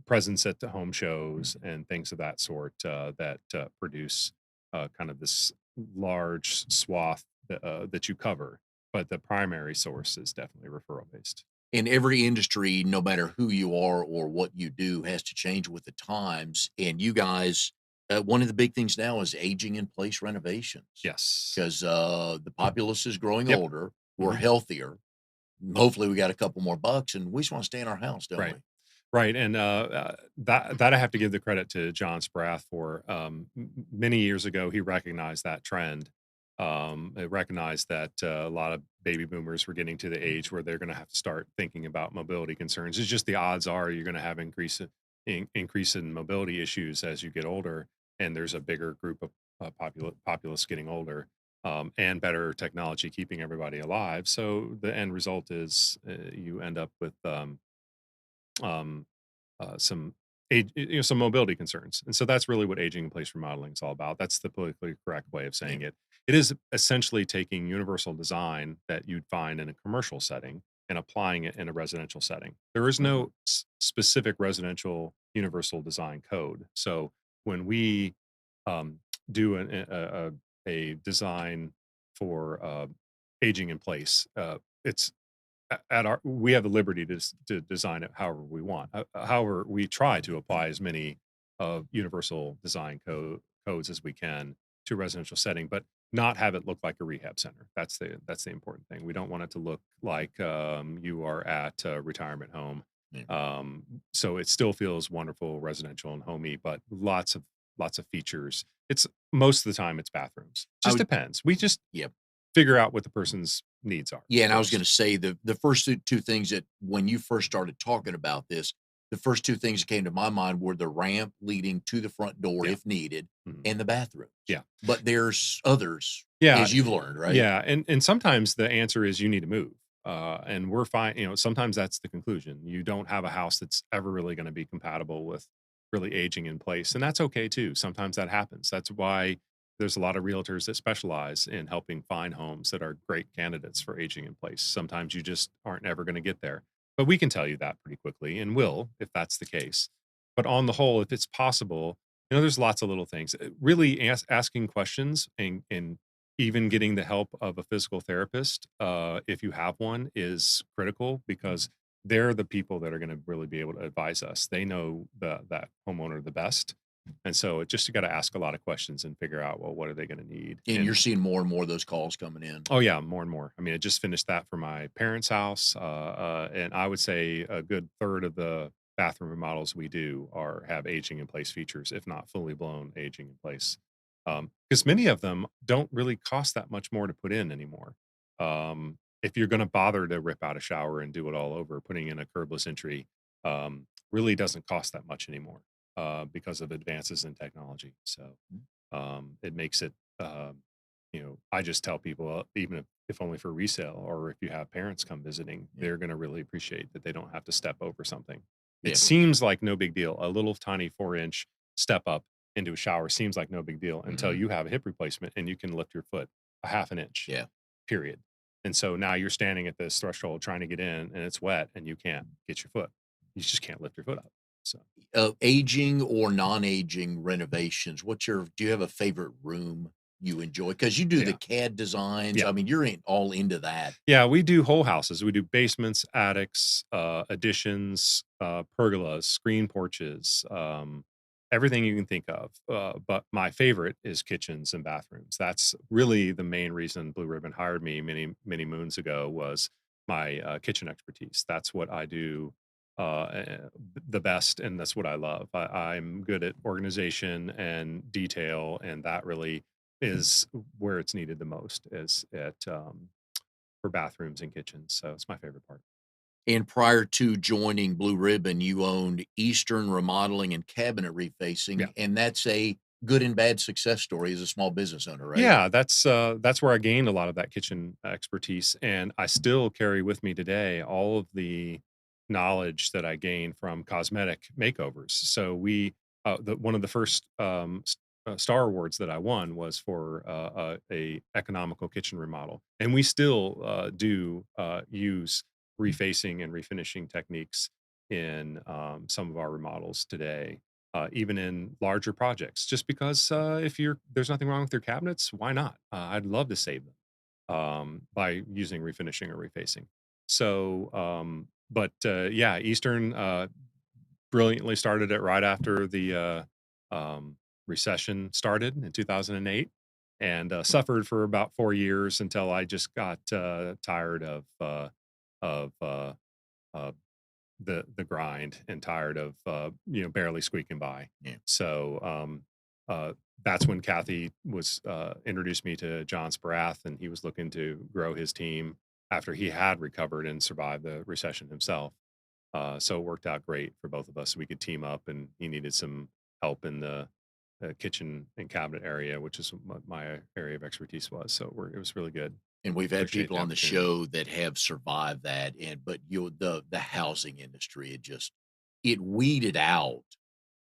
presence at the home shows and things of that sort that produce kind of this large swath that you cover. But the primary source is definitely referral based. In every industry, no matter who you are or what you do, has to change with the times. And you guys, one of the big things now is aging in place renovations Yes. because the populace is growing Yep. older. We're Mhm. healthier. Hopefully, we got a couple more bucks, and we just want to stay in our house, don't Right. we? Right, and, that I have to give the credit to John Sprath for, many years ago, he recognized that trend. He recognized that, a lot of baby boomers were getting to the age where they're gonna have to start thinking about mobility concerns. It's just the odds are you're gonna have increase in mobility issues as you get older, and there's a bigger group of, populace getting older, and better technology keeping everybody alive. So the end result is, you end up with, um, some some mobility concerns, and so that's really what aging in place remodeling is all about. That's the politically correct way of Yeah. saying it. It is essentially taking universal design that you'd find in a commercial setting and applying it in a residential setting. There is Mhm. no specific residential universal design code. So when we um, do a design for aging in place, it's at our we have the liberty to design it however we want. However, we try to apply as many of universal design codes as we can to a residential setting, but not have it look like a rehab center. That's the important thing. We don't want it to look like you are at a retirement home. Yeah. Um, so it still feels wonderful, residential and homey, but lots of features. It's most of the time it's bathrooms. I Just would, depends. We just yeah. figure out what the person's needs are Yeah, and I was gonna first. say the first two things that when you first started talking about this, the first 2 things that came to my mind were the ramp leading to the front door Yeah. if needed, Mhm. and the bathrooms. Yeah. But there's others, Yeah, as you've learned, right? yeah, and sometimes the answer is you need to move, and we're fine. Sometimes that's the conclusion. You don't have a house that's ever really going to be compatible with really aging in place, and that's okay too. Sometimes that happens. That's why there's a lot of realtors that specialize in helping find homes that are great candidates for aging in place. Sometimes you just aren't ever going to get there, but we can tell you that pretty quickly, and will if that's the case. But on the whole, if it's possible, there's lots of little things. Really asking questions and even getting the help of a physical therapist, if you have one, is critical because they're the people that are going to really be able to advise us. They know that homeowner the best, and so it just you got to ask a lot of questions and figure out, well, what are they going to need? And you're And seeing more and more of those calls coming in. oh yeah, more and more. I mean, I just finished that for my parents' house, and I would say a good third of the bathroom remodels we do are have aging in place features, if not fully blown aging in place. Because many of them don't really cost that much more to put in anymore. If you're going to bother to rip out a shower and do it all over, putting in a curbless entry really doesn't cost that much anymore because of advances in technology. So it makes it. I just tell people, even if only for resale or if you have parents come visiting, Yeah. they're going to really appreciate that they don't have to step over something. It Yeah. seems like no big deal. A little tiny 4-inch step up into a shower seems like no big deal until Mhm. you have a hip replacement and you can lift your foot a half an inch, Yeah. period. And so now you're standing at this threshold trying to get in and it's wet and you can't get your foot. You just can't lift your foot up. So Aging or non-aging renovations, do you have a favorite room you enjoy? Because you do the yeah. CAD designs. Yeah. I mean, you're in all into that. Yeah, we do whole houses. We do basements, attics, additions, pergolas, screen porches, everything you can think of. But my favorite is kitchens and bathrooms. That's really the main reason Blue Ribbon hired me many, many moons ago was my kitchen expertise. That's what I do the best, and that's what I love. I'm good at organization and detail, and that really is where it's needed the most is at for bathrooms and kitchens, so it's my favorite part. And prior to joining Blue Ribbon, you owned Eastern Remodeling and Cabinet Refacing, Yeah. and that's a good and bad success story as a small business owner, right? Yeah, that's where I gained a lot of that kitchen expertise, and I still carry with me today all of the knowledge that I gained from cosmetic makeovers. So one of the first Star Awards that I won was for a economical kitchen remodel, and we still do use refacing and refinishing techniques in some of our remodels today, even in larger projects. Just because if there's nothing wrong with your cabinets, why not? I'd love to save them by using refinishing or refacing. So, yeah, Eastern brilliantly started it right after the recession started in 2008, and suffered for about 4 years until I just got tired of uh, the grind and tired of barely squeaking by. Yeah. So uh, that's when Kathy was introduced me to John Sparath, and he was looking to grow his team after he had recovered and survived the recession himself. So it worked out great for both of us. We could team up, and he needed some help in the kitchen and cabinet area, which is what my area of expertise was. So it was really good. And we've had Appreciate people the on the opportunity. show that have survived that, and but the housing industry, it weeded out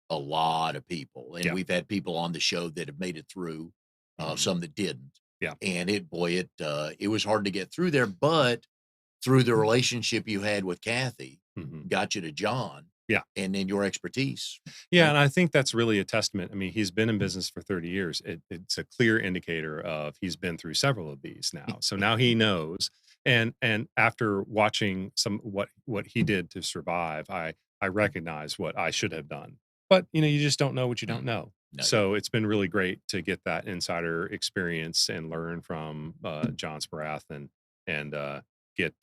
a lot of people, and Yeah. we've had people on the show that have made it through, Hmm. some that didn't, Yeah. and it was hard to get through there, but through the relationship you had with Kathy, Hmm. got you to John, Yeah. and then your expertise, Yeah, right? and I think that's really a testament. I mean, he's been in business for 30 years. It's a clear indicator of he's been through several of these now. So now he knows. And after watching what he did to survive, I recognize what I should have done. But you just don't know what you don't Mhm. know. No, you So it's been really great to get that insider experience and learn from John Sparath and get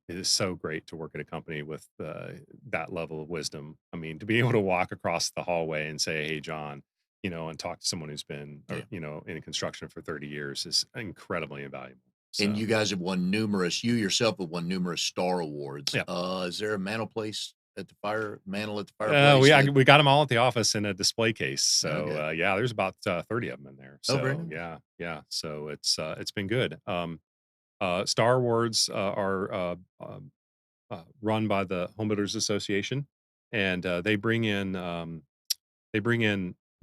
it is so great to work at a company with that level of wisdom. I mean, to be able to walk across the hallway and say, "Hey, John," and talk to someone who's been, yeah. in construction for 30 years is incredibly invaluable. And So, you guys have won numerous you yourself have won numerous star awards. yeah, Is there a mantle at the fireplace we that we got them all at the office in a display case. So, okay. yeah, there's about 30 of them in there. Oh, very So, nice. yeah, yeah. So it's been good. Star Awards are run by the Home Builders Association, and they bring in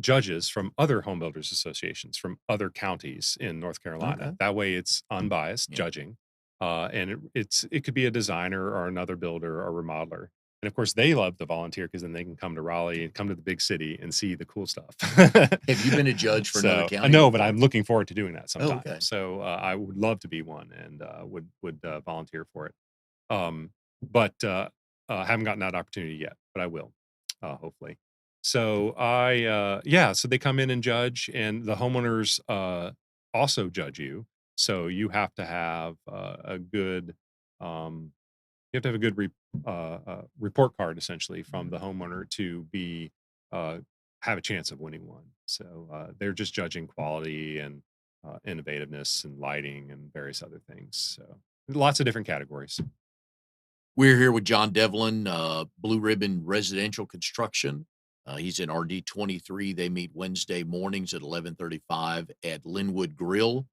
judges from other home builders associations from other counties in North Carolina. Okay. That way, it's unbiased Yeah. judging, and it could be a designer or another builder or remodeler. And of course, they love to volunteer because then they can come to Raleigh and come to the big city and see the cool stuff. Have you been a judge for another So I county know, but before? I'm looking forward to doing that Oh, sometime. okay. So I would love to be one and would volunteer for it. Um, but haven't gotten that opportunity yet, but I will, hopefully. So yeah, so they come in and judge, and the homeowners also judge you. So you have to have a good, um, you have to have a good report card essentially from the homeowner to be uh, have a chance of winning one. So they're just judging quality and innovativeness and lighting and various other things. So lots of different categories. We're here with John Devlin, Blue Ribbon Residential Construction. He's in RD 23. They meet Wednesday mornings at 11:35 at Linwood Grill.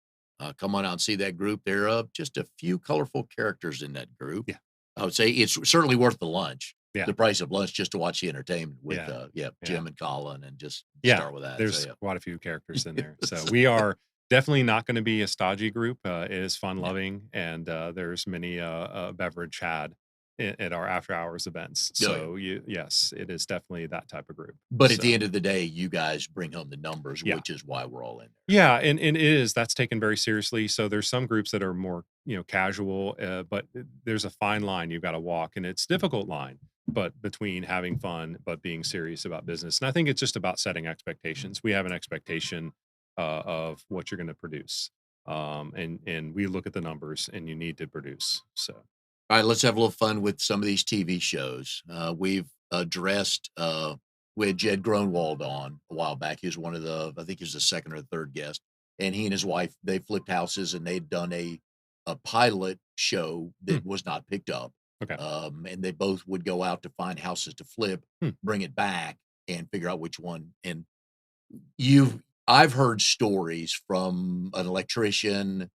Come on out and see that group. There are just a few colorful characters in that group. Yeah. I would say it's certainly worth the lunch, Yeah. the price of lunch, just to watch the entertainment with, Yeah. yeah, Yeah. Jim and Colin, and just Yeah. start with that. So There's yeah, quite a few characters in there. So we are definitely not going to be a stodgy group. It is fun no. loving, and there's many beverage had at our after hours events. Oh, yeah. So yes, it is definitely that type of group. But at the So end of the day, you guys bring home the numbers, yeah. which is why we're all in there. Yeah, and it is that's taken very seriously. So there's some groups that are more casual, but there's a fine line you've got to walk, and it's a difficult line, but between having fun but being serious about business. And I think it's just about setting expectations. We have an expectation of what you're going to produce, and we look at the numbers, and you need to produce. So All right, let's have a little fun with some of these TV shows. We've addressed, we had Jed Grunwald on a while back. He was one of I think he was the second or third guest. And he and his wife, they flipped houses and they'd done a pilot show hmm, that was not picked up. Okay. And they both would go out to find houses to flip, Hmm. bring it back, and figure out which one. And I've heard stories from an electrician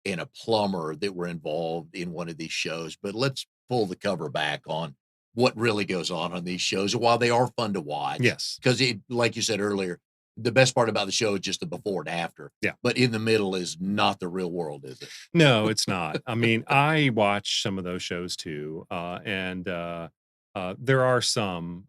and a plumber that were involved in one of these shows. But let's pull the cover back on what really goes on these shows. While they are fun to watch, Yes. because like you said earlier, the best part about the show is just the before and after. Yeah. But in the middle is not the real world, is it? No, it's not. I mean, I watch some of those shows too, and there are some,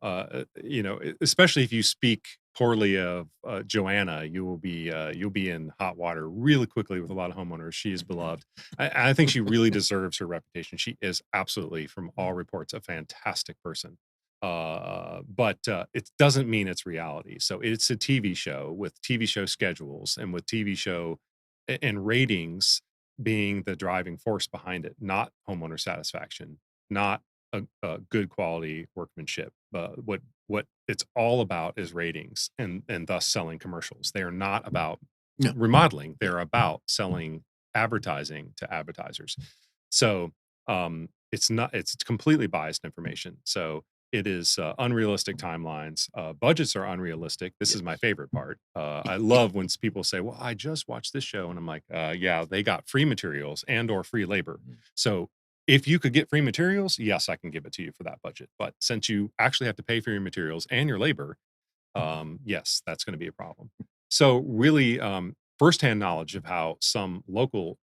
especially if you speak poorly of Joanna, you'll be in hot water really quickly with a lot of homeowners. She is beloved. I think she really deserves her reputation. She is absolutely, from all reports, a fantastic person. But it doesn't mean it's reality. So it's a TV show with TV show schedules and with TV show and ratings being the driving force behind it, not homeowner satisfaction, not a good quality workmanship. What it's all about is ratings and thus selling commercials. They are not about No. remodeling. Yeah. They're about selling advertising to advertisers. So it's completely biased information. So it is unrealistic timelines. Budgets are unrealistic. This is my Yes. favorite part. I love when people say, "Well, I just watched this show," and I'm like, "Yeah, they got free materials and or free labor. Mhm. So if you could get free materials, yes, I can give it to you for that budget. But since you actually have to pay for your materials and your labor, yes, that's going to be a problem." So really, firsthand knowledge of how some local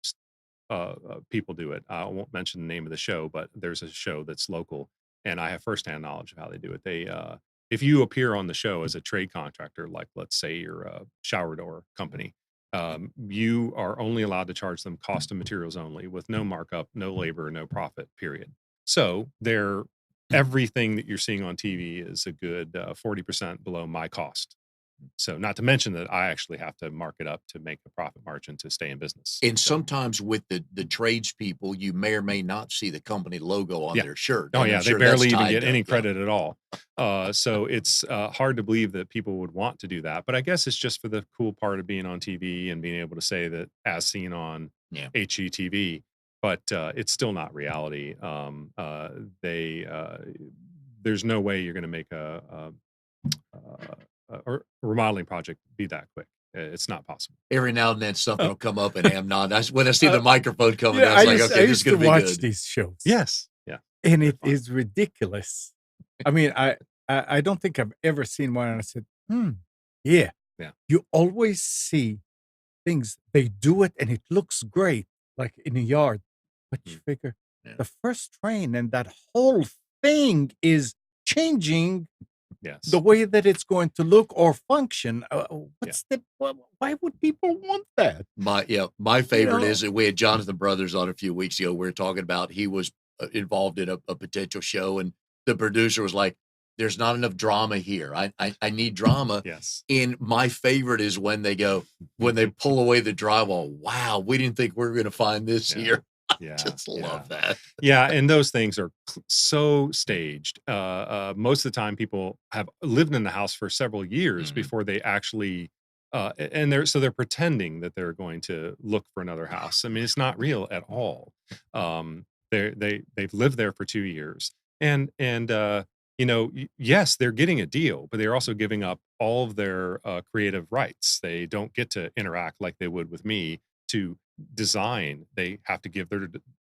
people do it. I won't mention the name of the show, but there's a show that's local, and I have firsthand knowledge of how they do it. If you appear on the show as a trade contractor, like let's say you're a shower door company, you are only allowed to charge them cost of materials only, with no markup, no labor, no profit. Period. So they're everything that you're seeing on TV is a good 40% below my cost. So not to mention that I actually have to mark it up to make a profit margin to stay in business. And So sometimes with the tradespeople, you may or may not see the company logo on yeah. their shirt, Oh, and I'm yeah, they sure that's barely even tied get to any credit at all. So it's, hard to believe that people would want to do that, but I guess it's just for the cool part of being on TV and being able to say that as seen on yeah. HGTV, but, it's still not reality. They, there's no way you're gonna make a remodeling project be that quick. It's not possible. Every now and then something Uh, will come up and I'm not. When I see uh, the microphone coming yeah, down, it's like, I okay, this is used to gonna be watch good. these shows. Yes. Yeah. And They're it fun. is ridiculous. I mean, I don't think I've ever seen one and I said, yeah. Yeah. You always see things, they do it and it looks great, like in a yard. But you figure Yeah. the first train and that whole thing is changing Yes. the way that it's going to look or function. Yeah. Why would people want that? My favorite know? is that we had Jonathan Brothers on a few weeks ago. We were talking about he was involved in a potential show, and the producer was like, "There's not enough drama here. I need drama." Yes. And my favorite is when they pull away the drywall. Wow, we didn't think we were going to find this Yeah. here. Yeah. Just Yeah. love that. Yeah, and those things are so staged. Most of the time, people have lived in the house for several years Mhm. before they actually, and they're pretending that they're going to look for another house. I mean, it's not real at all. They've lived there for 2 years, and yes, they're getting a deal, but they're also giving up all of their creative rights. They don't get to interact like they would with me to design. They have to give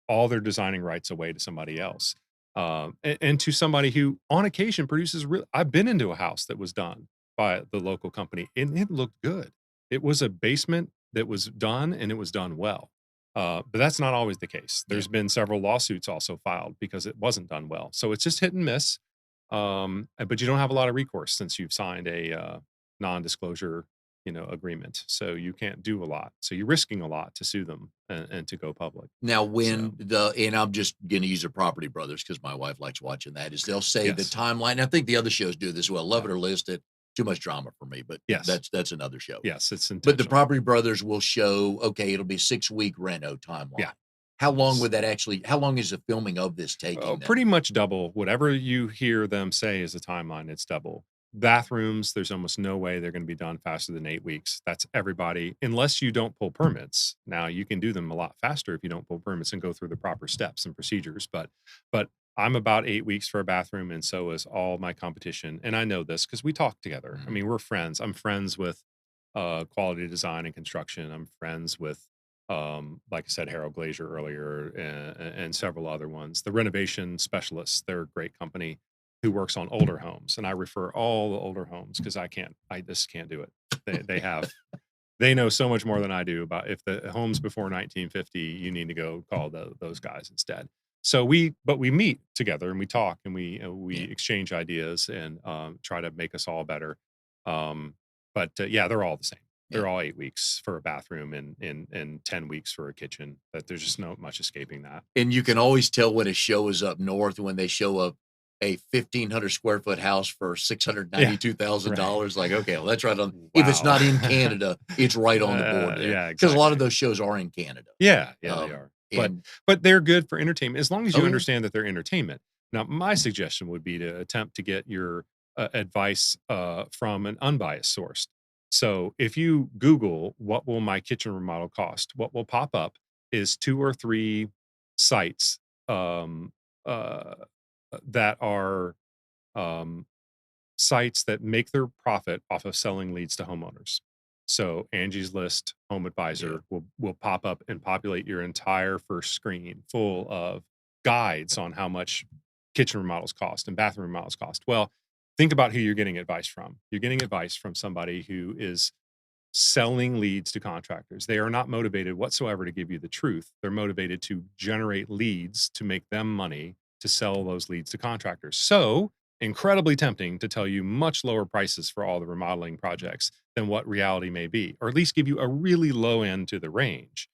all their designing rights away to somebody else, and to somebody who on occasion produces real. I've been into a house that was done by the local company and it looked good. It was a basement that was done and it was done well. But that's not always the case. There's been several lawsuits also filed because it wasn't done well. So it's just hit and miss. But you don't have a lot of recourse since you've signed a non-disclosure agreement. So you can't do a lot. So you're risking a lot to sue them and to go public. Now, So and I'm just going to use the Property Brothers because my wife likes watching that, is they'll say the yes. timeline. I think the other shows do this well. Love Yeah. It or List It. Too much drama for me, but Yes. that's another show. Yes, it's But the intentional. Property Brothers will show, okay, it'll be 6-week reno timeline. Yeah. How long would that how long is the filming of this taking them? Pretty much double whatever you hear them say is a timeline. It's double. Bathrooms, there's almost no way they're going to be done faster than 8 weeks. That's everybody, unless you don't pull permits. Now you can do them a lot faster if you don't pull permits and go through the proper steps and procedures. But I'm about 8 weeks for a bathroom, and so is all my competition. And I know this because we talk together. I Mhm. mean, we're friends. I'm friends with quality design and construction. I'm friends with like I said, Harold Glazier earlier, and several other ones. The renovation specialists, they're a great company who works on older homes, and I refer all the older homes because I just can't do it. They know so much more than I do about if the homes before 1950, you need to go call those guys instead. So but we meet together and we talk and we Yeah. exchange ideas and try to make us all better. But yeah, they're all the same. Yeah. They're all 8 weeks for a bathroom and 10 weeks for a kitchen. That there's just no much escaping that. And you can always tell when a show is up north when they show up a 1,500 square foot house for Yeah, right. $692,000. Like, okay, well, that's right on. If it's Wow. not in Canada, it's right on the board there Yeah, because a lot of exactly. those shows are in Canada. Yeah, they are. But And but they're good for entertainment as long as you oh yeah, understand that they're entertainment. Now, my suggestion would be to attempt to get your advice from an unbiased source. So, if you Google what will my kitchen remodel cost, what will pop up is two or three sites um, uh, that are um, sites that make their profit off of selling leads to homeowners. So Angie's List, Home yeah, Advisor will pop up and populate your entire first screen full of guides on how much kitchen remodels cost and bathroom remodels cost. Well, think about who you're getting advice from. You're getting advice from somebody who is selling leads to contractors. They are not motivated whatsoever to give you the truth. They're motivated to generate leads to make them money to sell those leads to contractors. So, incredibly tempting to tell you much lower prices for all the remodeling projects than what reality may be, or at least give you a really low end to the range.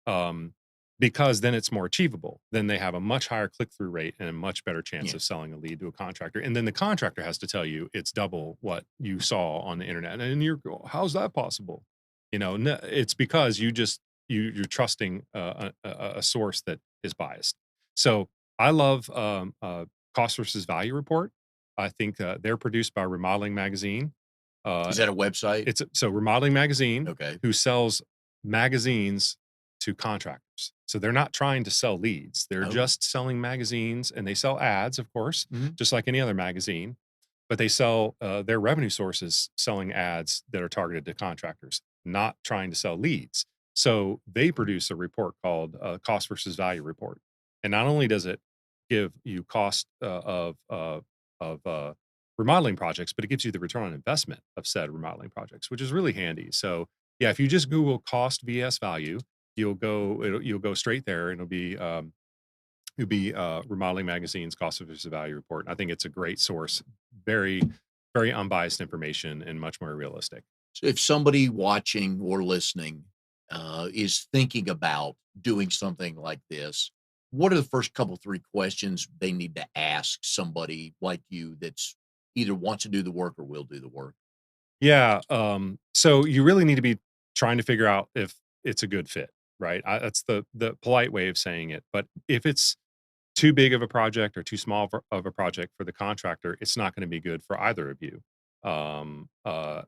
Um, because then it's more achievable. Then they have a much higher click through rate and a much better chance yeah. of selling a lead to a contractor. And then the contractor has to tell you it's double what you saw on the internet. And you're, how's that possible? No, it's because you're trusting a source that is biased. So I love cost versus value report. I think they're produced by Remodeling Magazine. Uh, Is that a website? so Remodeling Magazine, Okay. who sells magazines to contractors. So they're not trying to sell leads. They're Oh, just selling magazines and they sell ads, of course, mhm. just like any other magazine. But they sell their revenue sources selling ads that are targeted to contractors, not trying to sell leads. So they produce a report called Cost versus Value Report. And not only does it give you cost of remodeling projects, but it gives you the return on investment of said remodeling projects, which is really handy. So yeah, if you just Google cost vs value, you'll go straight there, and it'll be Remodeling Magazine's cost versus value report. I think it's a great source, very very unbiased information and much more realistic. So if somebody watching or listening is thinking about doing something like this, what are the first couple three questions they need to ask somebody like you that's either wants to do the work or will do the work? Yeah. So you really need to be trying to figure out if it's a good fit, right? That's the polite way of saying it. But if it's too big of a project or too small of a project for the contractor, it's not going to be good for either of you. Um, uh,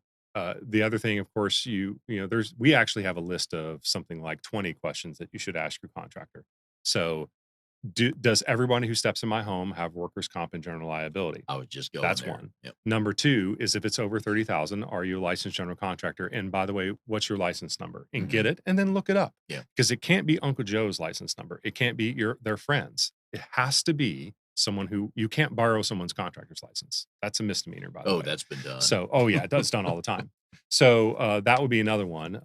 the other thing, of course, we actually have a list of something like 20 questions that you should ask your contractor. So, does everybody who steps in my home have workers' comp and general liability? I was just going That's there. one. Yep. Number two is if it's over 30,000, are you a licensed general contractor? And by the way, what's your license number? And Hmm. get it and then look it up. Yeah. Because it can't be Uncle Joe's license number. It can't be their friends. It has to be someone who you can't borrow someone's contractor's license. That's a misdemeanor, by the Oh, way. that's been done. So, oh yeah, it's done all the time. So that would be another one.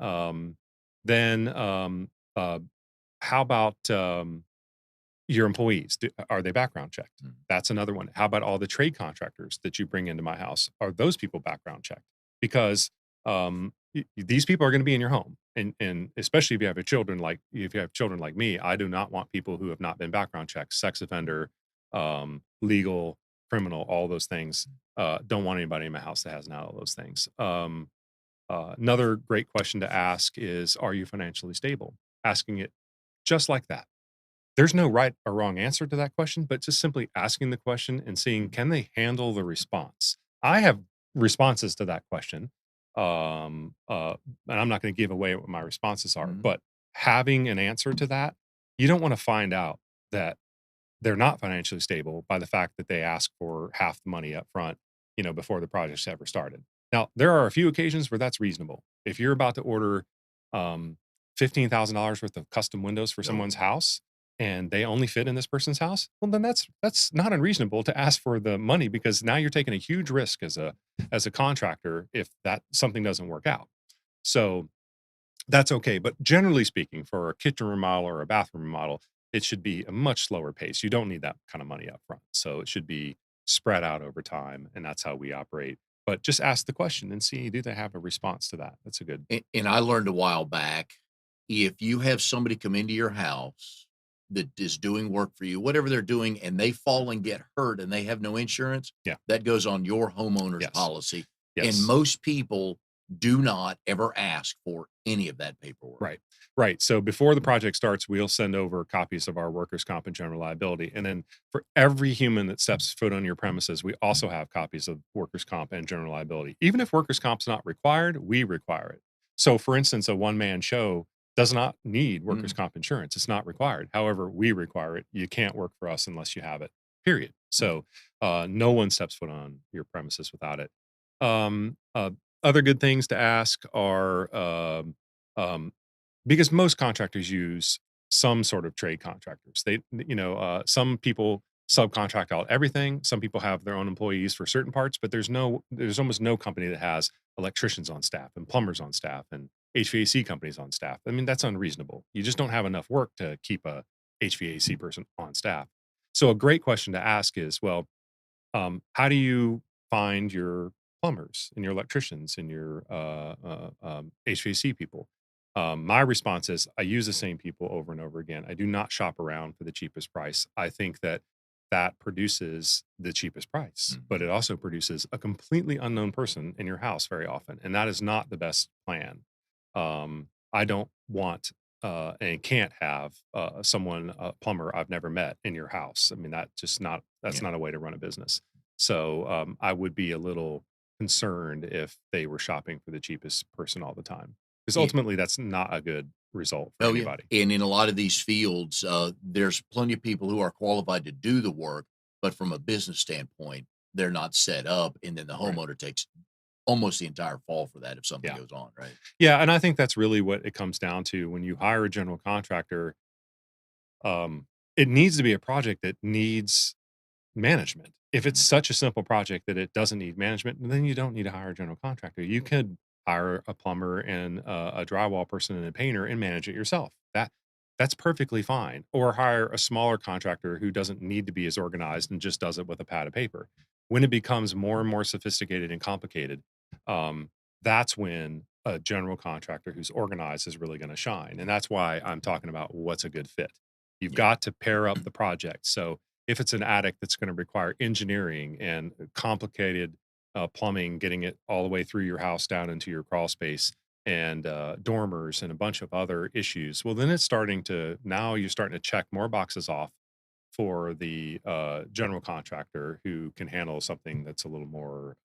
Then uh, how about your employees? Are they background checked? Mm. That's another one. How about all the trade contractors that you bring into my house? Are those people background checked? Because these people are going to be in your home, and especially if you have children like me, I do not want people who have not been background checked, sex offender, legal, criminal, all those things. Don't want anybody in my house that has not all those things. Another great question to ask is, are you financially stable? Asking it just like that. There's no right or wrong answer to that question, but just simply asking the question and seeing, can they handle the response? I have responses to that question. And I'm not going to give away what my responses are, Mhm. but having an answer to that, you don't want to find out that they're not financially stable by the fact that they ask for half the money up front, before the project's ever started. Now, there are a few occasions where that's reasonable. If you're about to order um, $15,000 worth of custom windows for Oh, someone's house and they only fit in this person's house, well, then that's not unreasonable to ask for the money, because now you're taking a huge risk as a contractor if that something doesn't work out. So that's okay. But generally speaking, for a kitchen remodel or a bathroom remodel, it should be a much slower pace. You don't need that kind of money up front. So it should be spread out over time. And that's how we operate. But just ask the question and see, do they have a response to that? That's a good. and I learned a while back, if you have somebody come into your house that is doing work for you, whatever they're doing, and they fall and get hurt and they have no insurance, Yeah. that goes on your homeowner's Yes. policy. And Yes. most people do not ever ask for any of that paperwork. Right. Right. So before the project starts, we'll send over copies of our workers' comp and general liability. And then for every human that steps foot on your premises, we also have copies of workers' comp and general liability. Even if workers' comp's not required, we require it. So for instance, a one-man show does not need workers' Mm, comp insurance. It's not required. However, we require it. You can't work for us unless you have it, period. mm, So no one steps foot on your premises without it. Um, uh, Other good things to ask are um, because most contractors use some sort of trade contractors. Some people subcontract out everything. Some people have their own employees for certain parts, but there's almost no company that has electricians on staff and plumbers on staff and HVAC companies on staff. I mean, that's unreasonable. You just don't have enough work to keep a HVAC person on staff. So a great question to ask is, well, how do you find your plumbers and your electricians and your HVAC people? My response is I use the same people over and over again. I do not shop around for the cheapest price. I think that produces the cheapest price, but mhm. it also produces a completely unknown person in your house very often, and that is not the best plan. I don't want and can't have someone, a plumber I've never met in your house. I mean, that's Yeah. not a way to run a business. So I would be a little concerned if they were shopping for the cheapest person all the time, because Yeah. ultimately that's not a good result for Oh, yeah. anybody. And in a lot of these fields, there's plenty of people who are qualified to do the work, but from a business standpoint, they're not set up. And then the Right. homeowner takes almost the entire fall for that if something Yeah. goes on, right? Yeah. And I think that's really what it comes down to when you hire a general contractor. It needs to be a project that needs management. If it's Mhm. such a simple project that it doesn't need management, then you don't need to hire a general contractor. You could hire a plumber and a drywall person and a painter and manage it yourself. That's perfectly fine. Or hire a smaller contractor who doesn't need to be as organized and just does it with a pad of paper. When it becomes more and more sophisticated and complicated, um, that's when a general contractor who's organized is really going to shine. And that's why I'm talking about what's a good fit. You've Yeah. got to pair up the project. So if it's an attic that's going to require engineering and complicated plumbing, getting it all the way through your house down into your crawl space and dormers and a bunch of other issues, well, then now you're starting to check more boxes off for the general contractor who can handle something that's a little more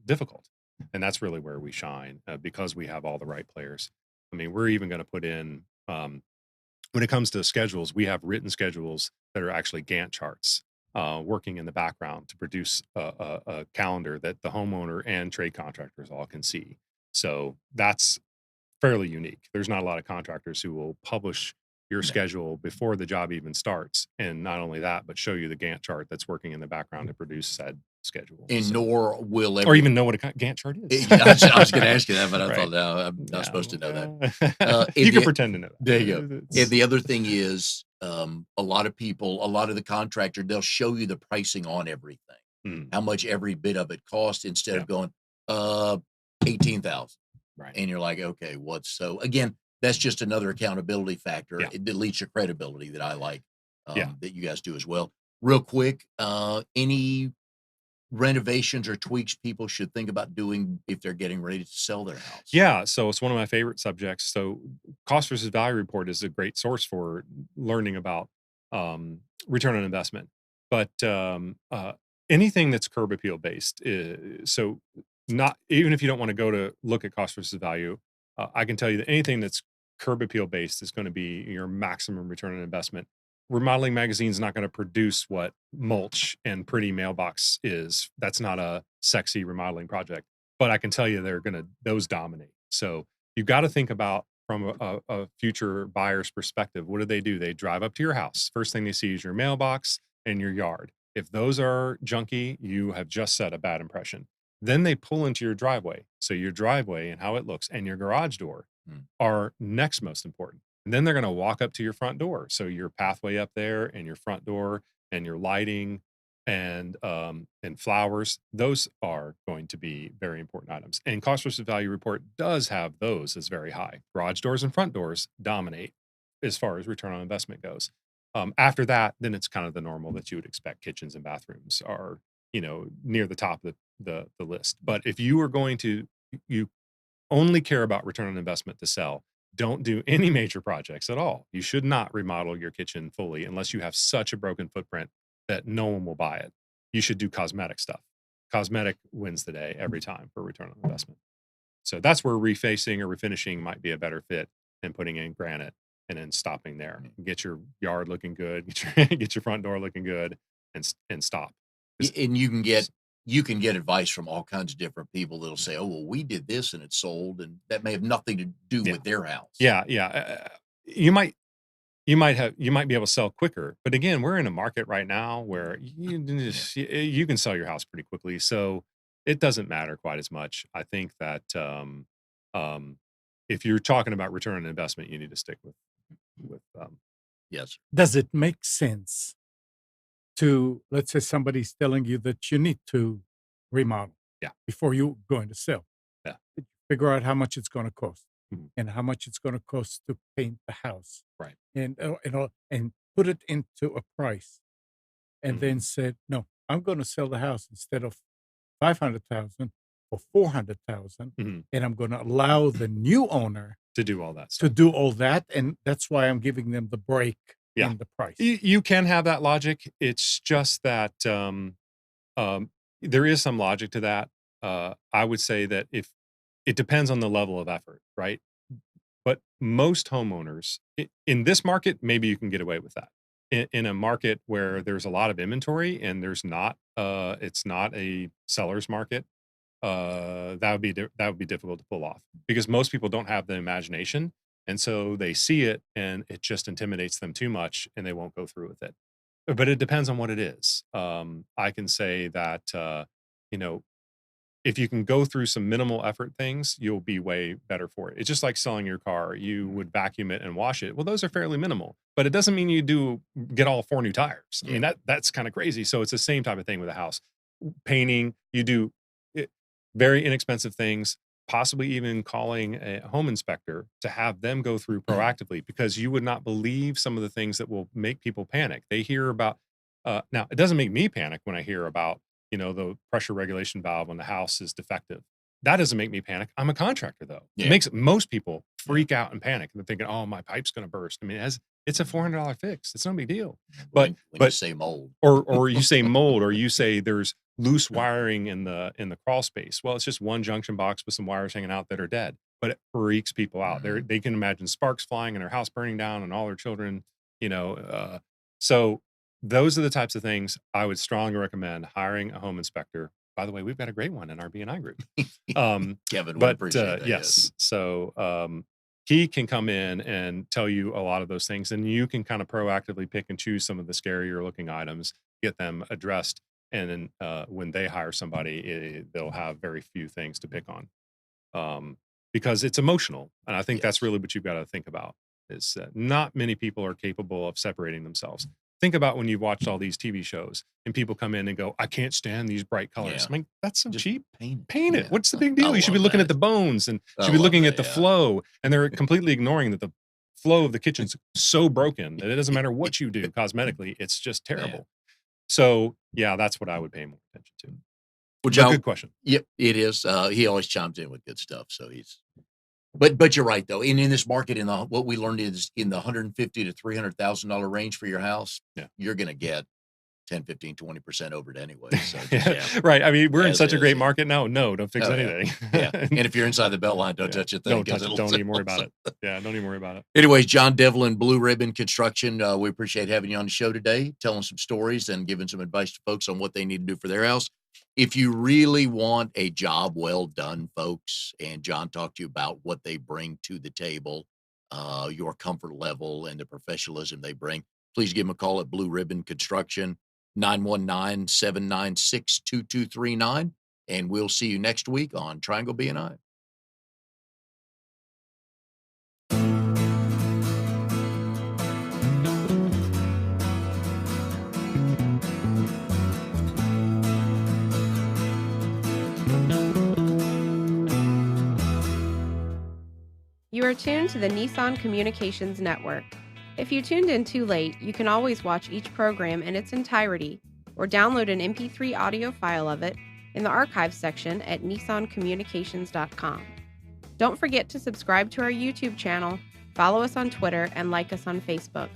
difficult. And that's really where we shine because we have all the right players. I mean, we're even going to put in when it comes to schedules, we have written schedules that are actually Gantt charts working in the background to produce a calendar that the homeowner and trade contractors all can see. So that's fairly unique. There's not a lot of contractors who will publish your No. schedule before the job even starts. And not only that, but show you the Gantt chart that's working in the background to produce said schedule. And So, nor will or every even know what a Gantt chart is. I was gonna ask you that, but I thought, Right. no, I'm not Yeah. supposed to know that. You And can pretend to know there you go. that. And the other thing is, a lot of the contractor, they'll show you the pricing on everything, Mm, how much every bit of it costs instead yeah. of going, uh, 18,000. Right. And you're like, okay, what's so again, that's just another accountability factor. Yeah. It deletes your credibility that I like, Yeah. that you guys do as well. Real quick, any renovations or tweaks people should think about doing if they're getting ready to sell their house? Yeah. So it's one of my favorite subjects. So cost versus value report is a great source for learning about return on investment. But anything that's curb appeal based, so not even if you don't want to go to look at cost versus value, I can tell you that anything that's curb appeal based is going to be your maximum return on investment. Remodeling magazine is not going to produce what mulch and pretty mailbox is. That's not a sexy remodeling project, but I can tell you those dominate. So you've got to think about from a future buyer's perspective. What do? They drive up to your house. First thing they see is your mailbox and your yard. If those are junky, you have just set a bad impression. Then they pull into your driveway. So your driveway and how it looks and your garage door are next most important. And then they're going to walk up to your front door. So your pathway up there and your front door and your lighting and flowers, those are going to be very important items. And cost versus value report does have those as very high. Garage doors and front doors dominate as far as return on investment goes. After that, then it's kind of the normal that you would expect. Kitchens and bathrooms are, near the top of the list. But if you are going to, you only care about return on investment to sell, don't do any major projects at all. You should not remodel your kitchen fully unless you have such a broken footprint that no one will buy it. You should do cosmetic stuff. Cosmetic wins the day every time for return on investment. So that's where refacing or refinishing might be a better fit than putting in granite and then stopping there. Get your yard looking good, get your front door looking good, and stop. And you can get advice from all kinds of different people that'll say, "Oh, well, we did this and it sold," and that may have nothing to do with their house. Yeah. You might be able to sell quicker, but again, we're in a market right now where you can sell your house pretty quickly, so it doesn't matter quite as much. I think that if you're talking about return on investment, you need to stick with yes. Does it make sense to, let's say somebody's telling you that you need to remodel before you going to sell? Yeah. Figure out how much it's going to cost Mhm. and how much it's going to cost to paint the house, Right. and put it into a price, and then said, no, I'm going to sell the house instead of 500,000 or 400,000, Mhm. and I'm going to allow the new owner to do all that to stuff. do all that, and that's why I'm giving them the break Yeah. in the price. You can have that logic. It's just that there is some logic to that. I would say that if it depends on the level of effort, right? But most homeowners in this market, maybe you can get away with that. In a market where there's a lot of inventory and it's not a seller's market, that would be difficult to pull off because most people don't have the imagination, and so they see it and it just intimidates them too much and they won't go through with it. But it depends on what it is. I can say that you know if you can go through some minimal effort things, you'll be way better for it. It's just like selling your car. You would vacuum it and wash it. Well, those are fairly minimal, but it doesn't mean you get all 4 new tires. I mean, that's kind of crazy. So it's the same type of thing with a house. Painting, you do very inexpensive things, possibly even calling a home inspector to have them go through proactively, because you would not believe some of the things that will make people panic. They hear about, now it doesn't make me panic when I hear about, the pressure regulation valve on the house is defective. That doesn't make me panic. I'm a contractor though. It makes most people freak out and panic. And they're thinking, oh, my pipe's going to burst. I mean, it's a $400 fix. It's no big deal. When you say mold, or you say mold, or you say there's loose wiring in the crawl space. Well, it's just one junction box with some wires hanging out that are dead, but it freaks people out. They can imagine sparks flying and their house burning down and all their children, so those are the types of things I would strongly recommend hiring a home inspector. By the way, we've got a great one in our BNI group. Kevin, we But appreciate that. yes, so he can come in and tell you a lot of those things, and you can kind of proactively pick and choose some of the scarier looking items, get them addressed, and then when they hire somebody, they'll have very few things to pick on, because it's emotional, and I think that's really what you've got to think about. Is not many people are capable of separating themselves. Think about when you've watched all these TV shows and people come in and go, I can't stand these bright colors. I'm like, that's so Just cheap. paint It. What's the big deal? You should be love looking that. at the bones and I should be love looking that, at the yeah. flow. And they're completely ignoring that the flow of the kitchen's so broken that it doesn't matter what you do cosmetically. It's just terrible. So yeah, that's what I would pay more attention to. Well, But John, good question. Yep, it is. He always chimes in with good stuff. So but you're right though. In this market, what we learned is in the $150,000 to $300,000 range for your house, you're going to get 10, 15, 20% over it anyway. So Right. I mean, we're in As such a is, great yeah. market now. No, don't fix Oh, yeah. anything. Yeah. And if you're inside the belt line, don't touch a thing. Don't 'cause touch it. it'll Don't even worry sell. about it. Yeah, don't even worry about it. Anyways, John Devlin, Blue Ribbon Construction. We appreciate having you on the show today, telling some stories and giving some advice to folks on what they need to do for their house. If you really want a job well done, folks, and John talked to you about what they bring to the table, your comfort level and the professionalism they bring, please give them a call at Blue Ribbon Construction, 919-796-2239. And we'll see you next week on Triangle BNI. You are tuned to the Nissan Communications Network. If you tuned in too late, you can always watch each program in its entirety or download an MP3 audio file of it in the archives section at nissancommunications.com. Don't forget to subscribe to our YouTube channel, follow us on Twitter, and like us on Facebook.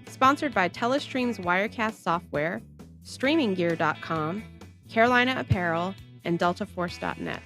Sponsored by Telestream's Wirecast software, StreamingGear.com, Carolina Apparel, and DeltaForce.net.